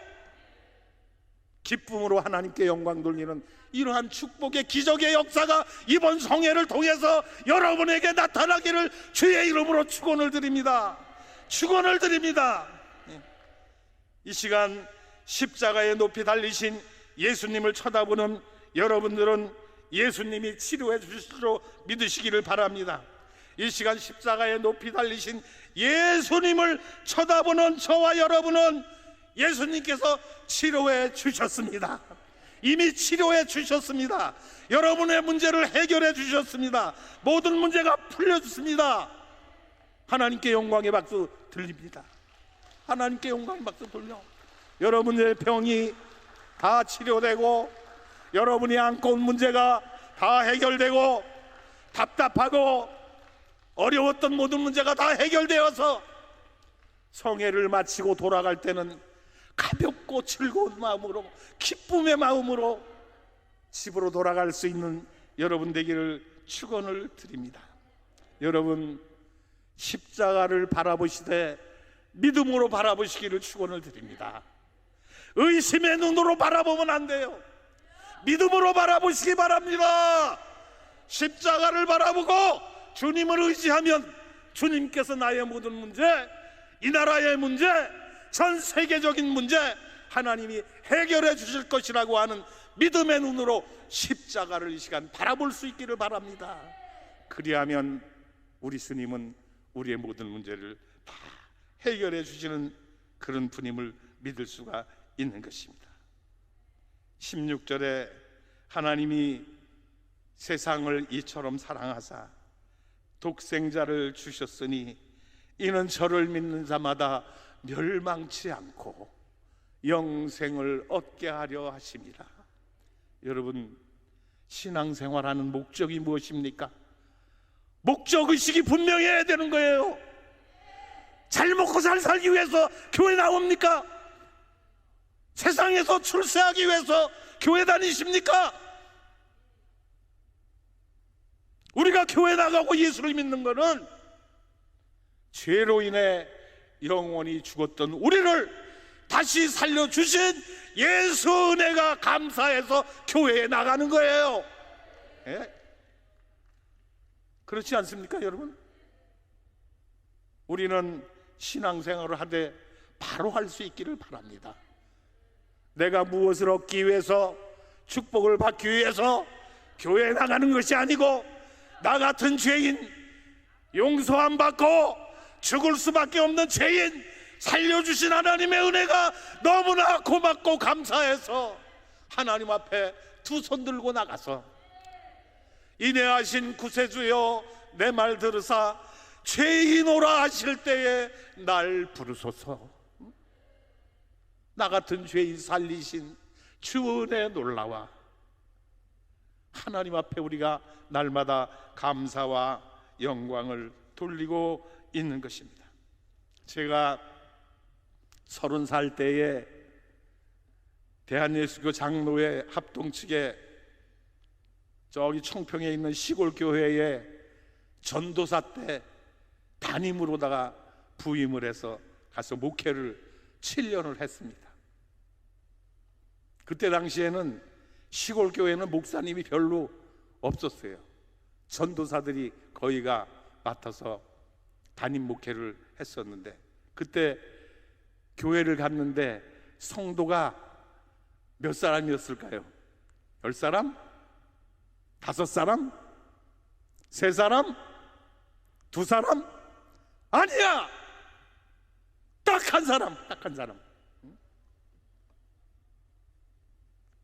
기쁨으로 하나님께 영광 돌리는 이러한 축복의 기적의 역사가 이번 성회를 통해서 여러분에게 나타나기를 주의 이름으로 축원을 드립니다. 축원을 드립니다. 이 시간 십자가에 높이 달리신 예수님을 쳐다보는 여러분들은 예수님이 치료해 주실 줄 믿으시기를 바랍니다. 이 시간 십자가에 높이 달리신 예수님을 쳐다보는 저와 여러분은 예수님께서 치료해 주셨습니다. 이미 치료해 주셨습니다. 여러분의 문제를 해결해 주셨습니다. 모든 문제가 풀려졌습니다. 하나님께 영광의 박수 들립니다. 하나님께 영광의 박수 돌려. 여러분의 병이 다 치료되고 여러분이 안고 온 문제가 다 해결되고 답답하고 어려웠던 모든 문제가 다 해결되어서 성회를 마치고 돌아갈 때는 가볍고 즐거운 마음으로, 기쁨의 마음으로 집으로 돌아갈 수 있는 여러분 되기를 축원을 드립니다. 여러분, 십자가를 바라보시되 믿음으로 바라보시기를 축원을 드립니다. 의심의 눈으로 바라보면 안 돼요. 믿음으로 바라보시기 바랍니다. 십자가를 바라보고 주님을 의지하면 주님께서 나의 모든 문제, 이 나라의 문제, 전 세계적인 문제 하나님이 해결해 주실 것이라고 하는 믿음의 눈으로 십자가를 이 시간 바라볼 수 있기를 바랍니다. 그리하면 우리 주님은 우리의 모든 문제를 다 해결해 주시는 그런 분임을 믿을 수가 있는 것입니다. 16절에 하나님이 세상을 이처럼 사랑하사 독생자를 주셨으니 이는 저를 믿는 자마다 멸망치 않고 영생을 얻게 하려 하심이라. 여러분, 신앙생활하는 목적이 무엇입니까? 목적의식이 분명해야 되는 거예요. 잘 먹고 잘 살기 위해서 교회 나옵니까? 세상에서 출세하기 위해서 교회 다니십니까? 우리가 교회 나가고 예수를 믿는 것은 죄로 인해 영원히 죽었던 우리를 다시 살려주신 예수 은혜가 감사해서 교회에 나가는 거예요. 예? 그렇지 않습니까, 여러분? 우리는 신앙생활을 하되 바로 할 수 있기를 바랍니다. 내가 무엇을 얻기 위해서, 축복을 받기 위해서 교회에 나가는 것이 아니고, 나 같은 죄인, 용서 안 받고 죽을 수밖에 없는 죄인 살려주신 하나님의 은혜가 너무나 고맙고 감사해서 하나님 앞에 두 손 들고 나가서, 인애하신 구세주여 내 말 들으사 죄인오라 하실 때에 날 부르소서. 나 같은 죄인 살리신 주 은혜 놀라와 하나님 앞에 우리가 날마다 감사와 영광을 돌리고 있는 것입니다. 제가 30살 때에 대한예수교 장로회 합동 측에 저기 청평에 있는 시골 교회에 전도사 때 담임으로다가 부임을 해서 가서 목회를 7년을 했습니다. 그때 당시에는 시골 교회는 목사님이 별로 없었어요. 전도사들이 거의가 맡아서 담임 목회를 했었는데, 그때 교회를 갔는데 성도가 몇 사람이었을까요? 10사람? 5사람? 3사람? 2사람? 아니야! 딱 한 사람, 딱 한 사람.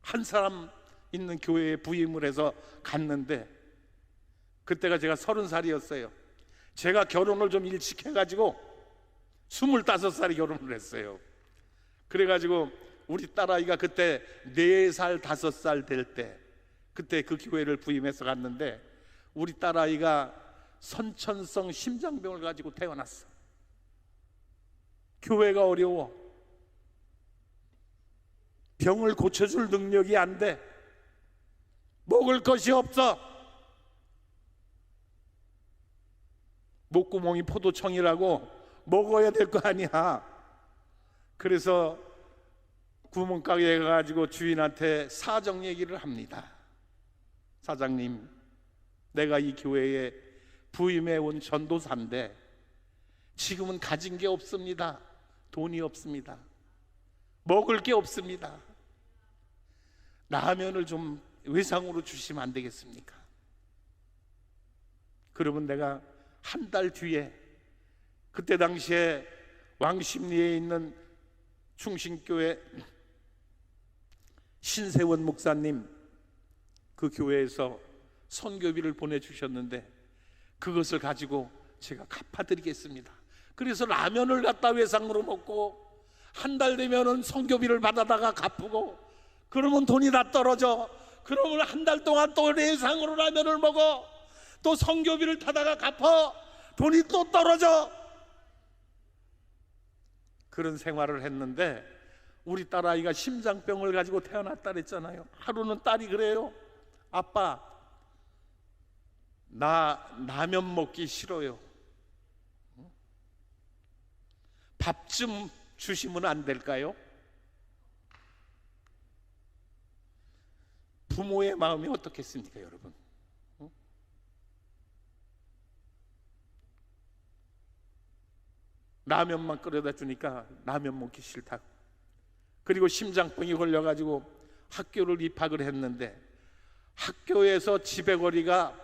한 사람 있는 교회에 부임을 해서 갔는데, 그때가 제가 30살이었어요. 제가 결혼을 좀 일찍 해가지고 25살에 결혼을 했어요. 그래가지고 우리 딸아이가 그때 4살, 5살 될 때, 그때 그 교회를 부임해서 갔는데, 우리 딸아이가 선천성 심장병을 가지고 태어났어. 교회가 어려워. 병을 고쳐줄 능력이 안 돼. 먹을 것이 없어. 목구멍이 포도청이라고 먹어야 될 거 아니야. 그래서 구멍가게에 가가지고 주인한테 사정 얘기를 합니다. 사장님, 내가 이 교회에 부임해 온 전도사인데 지금은 가진 게 없습니다. 돈이 없습니다. 먹을 게 없습니다. 라면을 좀 외상으로 주시면 안 되겠습니까? 그러면 내가 한 달 뒤에, 그때 당시에 왕십리에 있는 충신교회 신세원 목사님, 그 교회에서 선교비를 보내주셨는데 그것을 가지고 제가 갚아드리겠습니다. 그래서 라면을 갖다 외상으로 먹고, 한 달 되면은 선교비를 받아다가 갚고, 그러면 돈이 다 떨어져. 그러면 한 달 동안 또 외상으로 라면을 먹어. 또 선교비를 타다가 갚아. 돈이 또 떨어져. 그런 생활을 했는데, 우리 딸아이가 심장병을 가지고 태어났다 그랬잖아요. 하루는 딸이 그래요. 아빠, 나 라면 먹기 싫어요. 밥 좀 주시면 안 될까요? 부모의 마음이 어떻겠습니까, 여러분? 라면만 끓여다 주니까 라면 먹기 싫다고. 그리고 심장병이 걸려가지고 학교를 입학을 했는데, 학교에서 집의 거리가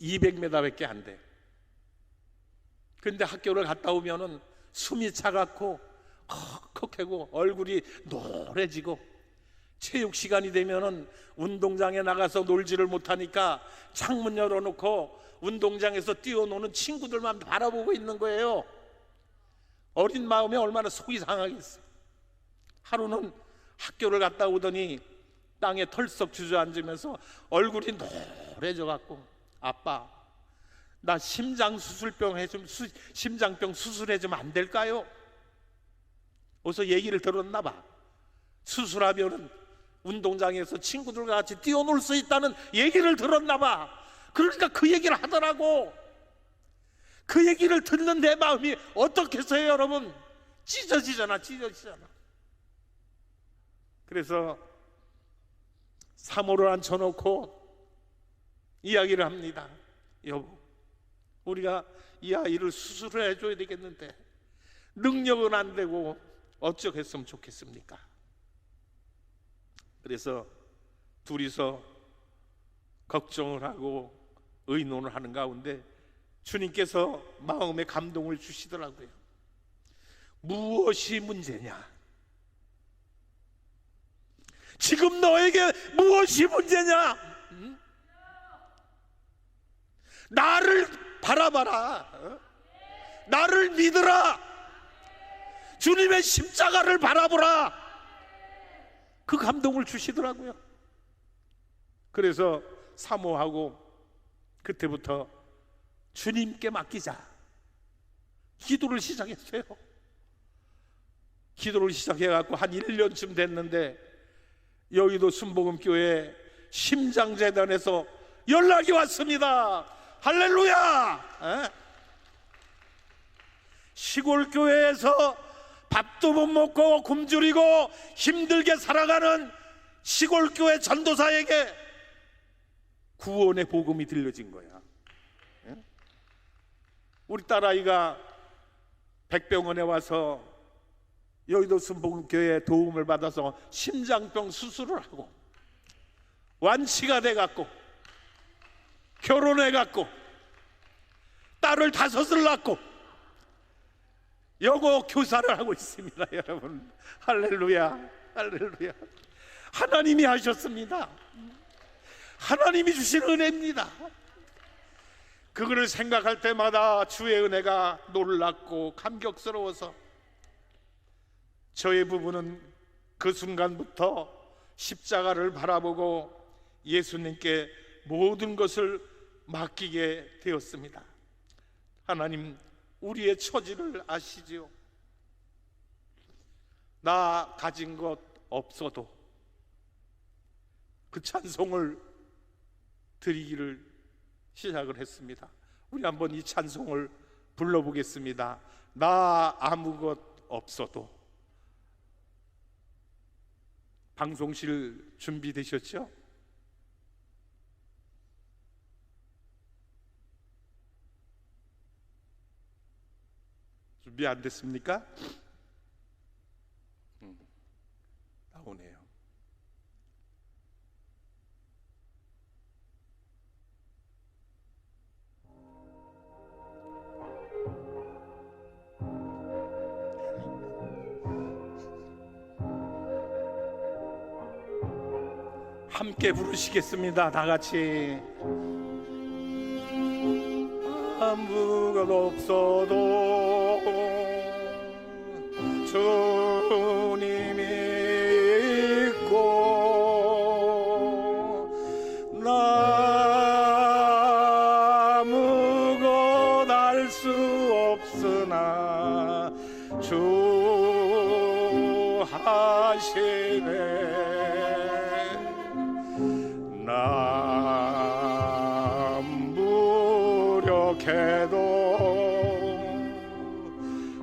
200m밖에 안 돼. 근데 학교를 갔다 오면은 숨이 차갑고 헉헉하고 얼굴이 노래지고, 체육 시간이 되면은 운동장에 나가서 놀지를 못하니까 창문 열어놓고 운동장에서 뛰어노는 친구들만 바라보고 있는 거예요. 어린 마음에 얼마나 속이 상하겠어요. 하루는 학교를 갔다 오더니 땅에 털썩 주저앉으면서 얼굴이 노래져 갖고, 아빠, 나 심장병 수술해주면 안 될까요? 어서 얘기를 들었나 봐. 수술하면은 운동장에서 친구들과 같이 뛰어놀 수 있다는 얘기를 들었나 봐. 그러니까 그 얘기를 하더라고. 그 얘기를 듣는 내 마음이 어떻겠어요, 여러분? 찢어지잖아. 그래서 사모를 앉혀놓고 이야기를 합니다. 여보, 우리가 이 아이를 수술을 해줘야 되겠는데 능력은 안 되고 어쩌게 했으면 좋겠습니까? 그래서 둘이서 걱정을 하고 의논을 하는 가운데 주님께서 마음에 감동을 주시더라고요. 무엇이 문제냐? 지금 너에게 무엇이 문제냐? 나를 바라봐라. 나를 믿으라. 주님의 십자가를 바라보라. 그 감동을 주시더라고요. 그래서 사모하고 그때부터 주님께 맡기자 기도를 시작했어요. 기도를 시작해갖고 한 1년쯤 됐는데 여의도 순복음교회 심장재단에서 연락이 왔습니다. 할렐루야! 시골 교회에서 밥도 못 먹고 굶주리고 힘들게 살아가는 시골 교회 전도사에게 구원의 복음이 들려진 거야. 우리 딸아이가 백병원에 와서 여의도 순복음교회 도움을 받아서 심장병 수술을 하고 완치가 돼갖고 결혼해갖고 딸을 5을 낳고 영어 교사를 하고 있습니다. 여러분, 할렐루야, 할렐루야. 하나님이 하셨습니다. 하나님이 주신 은혜입니다. 그거를 생각할 때마다 주의 은혜가 놀랍고 감격스러워서 저의 부부는 그 순간부터 십자가를 바라보고 예수님께 모든 것을 맡기게 되었습니다. 하나님, 우리의 처지를 아시지요. 나 가진 것 없어도 그 찬송을 드리기를 시작을 했습니다. 우리 한번 이 찬송을 불러보겠습니다. 나 아무것 없어도. 방송실 준비되셨죠? 준비 안 됐습니까? 나오네요. 함께 부르시겠습니다. 다 같이. 아무것 없어도 주님이 있고 나 아무것 알 수 없으나 주 하시네. 나 무력해도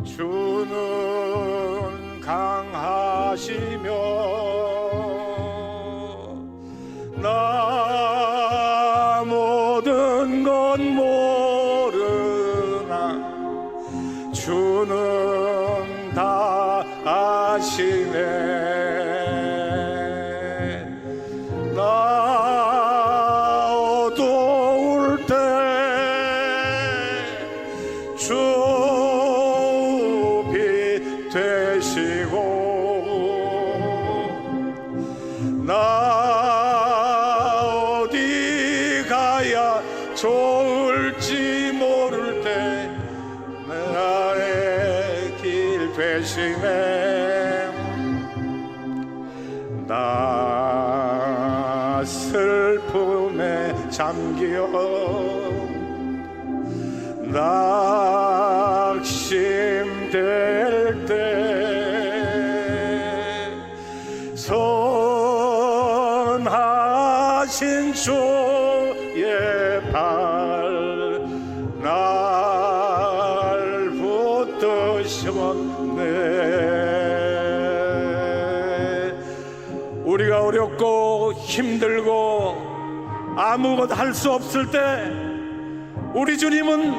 주는 강하시며 나 모든 건 모르나 주는 다 아시네. 좋을지 모를 때 나의 길 되시네. 나 슬픔에 잠겨 낙심될 때 선하신 주의 발 날 붙드셨네. 우리가 어렵고 힘들고 아무것도 할 수 없을 때 우리 주님은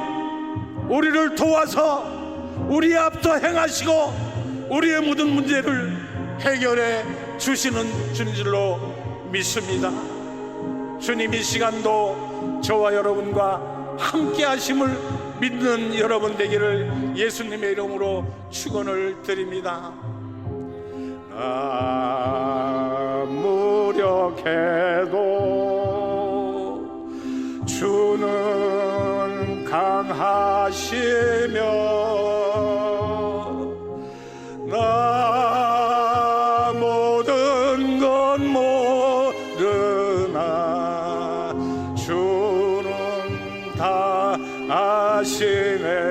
우리를 도와서 우리 앞서 행하시고 우리의 모든 문제를 해결해 주시는 주인 줄로 믿습니다. 주님 이 시간도 저와 여러분과 함께 하심을 믿는 여러분 되기를 예수님의 이름으로 축원을 드립니다. 무력해도 주는 강하시며 나 모든 건 모르나 주는 다 아시네.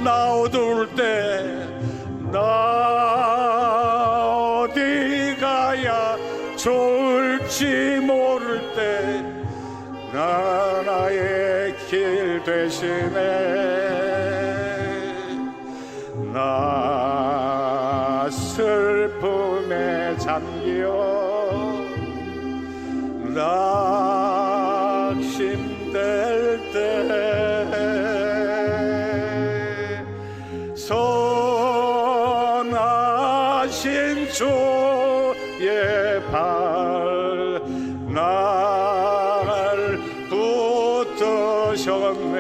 나 어두울 때 나 어디 가야 좋을지 모를 때 나의 길 되시네. 나 슬픔에 잠겨 낙심될 때 선하신 주의 발 날 붙드셨네.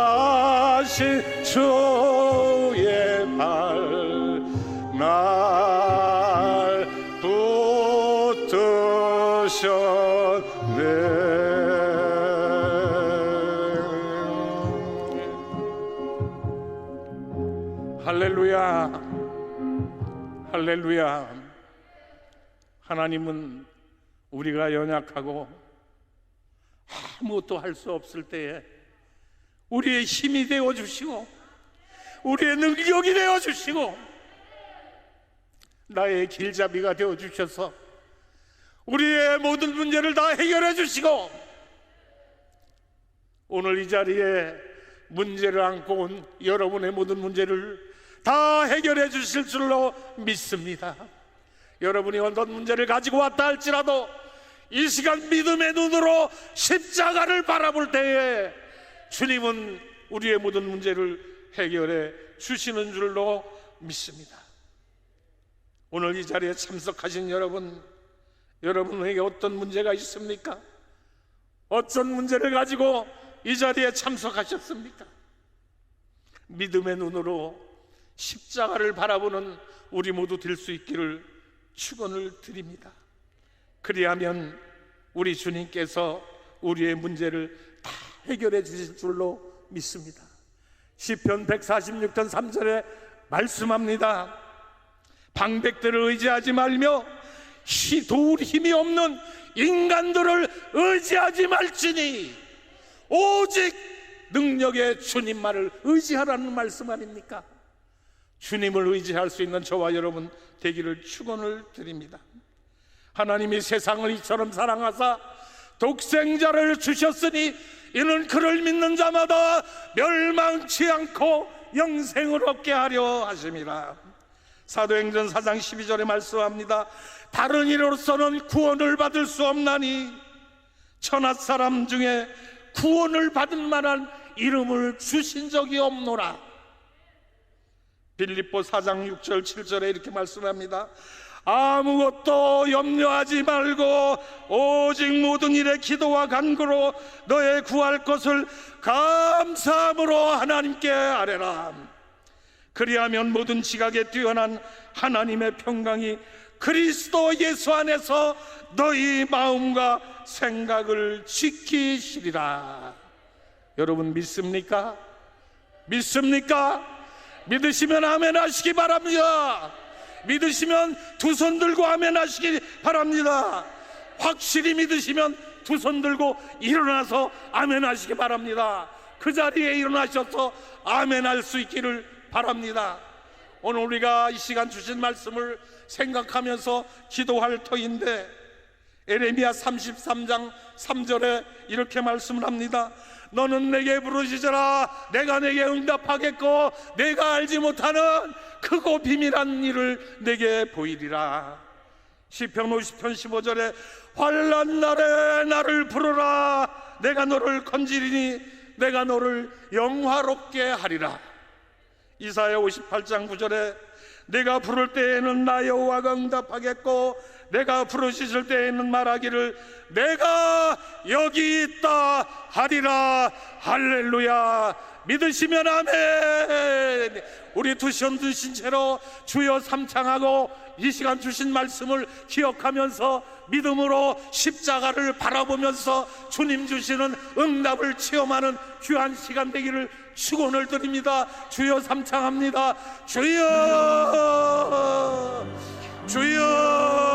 선하신 주의 발 날 붙드셨네. 할렐루야, 할렐루야. 하나님은 우리가 연약하고 아무것도 할 수 없을 때에 우리의 힘이 되어주시고 우리의 능력이 되어주시고 나의 길잡이가 되어주셔서 우리의 모든 문제를 다 해결해 주시고 오늘 이 자리에 문제를 안고 온 여러분의 모든 문제를 다 해결해 주실 줄로 믿습니다. 여러분이 어떤 문제를 가지고 왔다 할지라도 이 시간 믿음의 눈으로 십자가를 바라볼 때에 주님은 우리의 모든 문제를 해결해 주시는 줄로 믿습니다. 오늘 이 자리에 참석하신 여러분에게 어떤 문제가 있습니까? 어떤 문제를 가지고 이 자리에 참석하셨습니까? 믿음의 눈으로 십자가를 바라보는 우리 모두 될 수 있기를 축원을 드립니다. 그리하면 우리 주님께서 우리의 문제를 다 해결해 주실 줄로 믿습니다. 시편 146편 3절에 말씀합니다. 방백들을 의지하지 말며 도울 힘이 없는 인간들을 의지하지 말지니 오직 능력의 주님만을 의지하라는 말씀 아닙니까? 주님을 의지할 수 있는 저와 여러분 되기를 축원을 드립니다. 하나님이 세상을 이처럼 사랑하사 독생자를 주셨으니 이는 그를 믿는 자마다 멸망치 않고 영생을 얻게 하려 하심이라. 사도행전 4장 12절에 말씀합니다. 다른 이로서는 구원을 받을 수 없나니 천하 사람 중에 구원을 받을 만한 이름을 주신 적이 없노라. 빌립보 4장 6절 7절에 이렇게 말씀합니다. 아무것도 염려하지 말고 오직 모든 일에 기도와 간구로 너의 구할 것을 감사함으로 하나님께 아뢰라. 그리하면 모든 지각에 뛰어난 하나님의 평강이 그리스도 예수 안에서 너희 마음과 생각을 지키시리라. 여러분 믿습니까? 믿습니까? 믿으시면 아멘 하시기 바랍니다. 믿으시면 두 손 들고 아멘 하시기 바랍니다. 확실히 믿으시면 두 손 들고 일어나서 아멘 하시기 바랍니다. 그 자리에 일어나셔서 아멘 할 수 있기를 바랍니다. 오늘 우리가 이 시간 주신 말씀을 생각하면서 기도할 터인데, 에레미야 33장 3절에 이렇게 말씀을 합니다. 너는 내게 부르짖으라. 내가 내게 응답하겠고 내가 알지 못하는 크고 비밀한 일을 내게 보이리라. 시편 50편 15절에 환난 날에 나를 부르라. 내가 너를 건지리니 내가 너를 영화롭게 하리라. 이사야 58장 9절에 내가 부를 때에는 나 여호와가 응답하겠고 내가 부르짖을 때에는 말하기를 내가 여기 있다 하리라. 할렐루야. 믿으시면 아멘. 우리 두 손 드신 채로 주여 삼창하고 이 시간 주신 말씀을 기억하면서 믿음으로 십자가를 바라보면서 주님 주시는 응답을 체험하는 귀한 시간 되기를 축원을 드립니다. 주여 삼창합니다. 주여 주여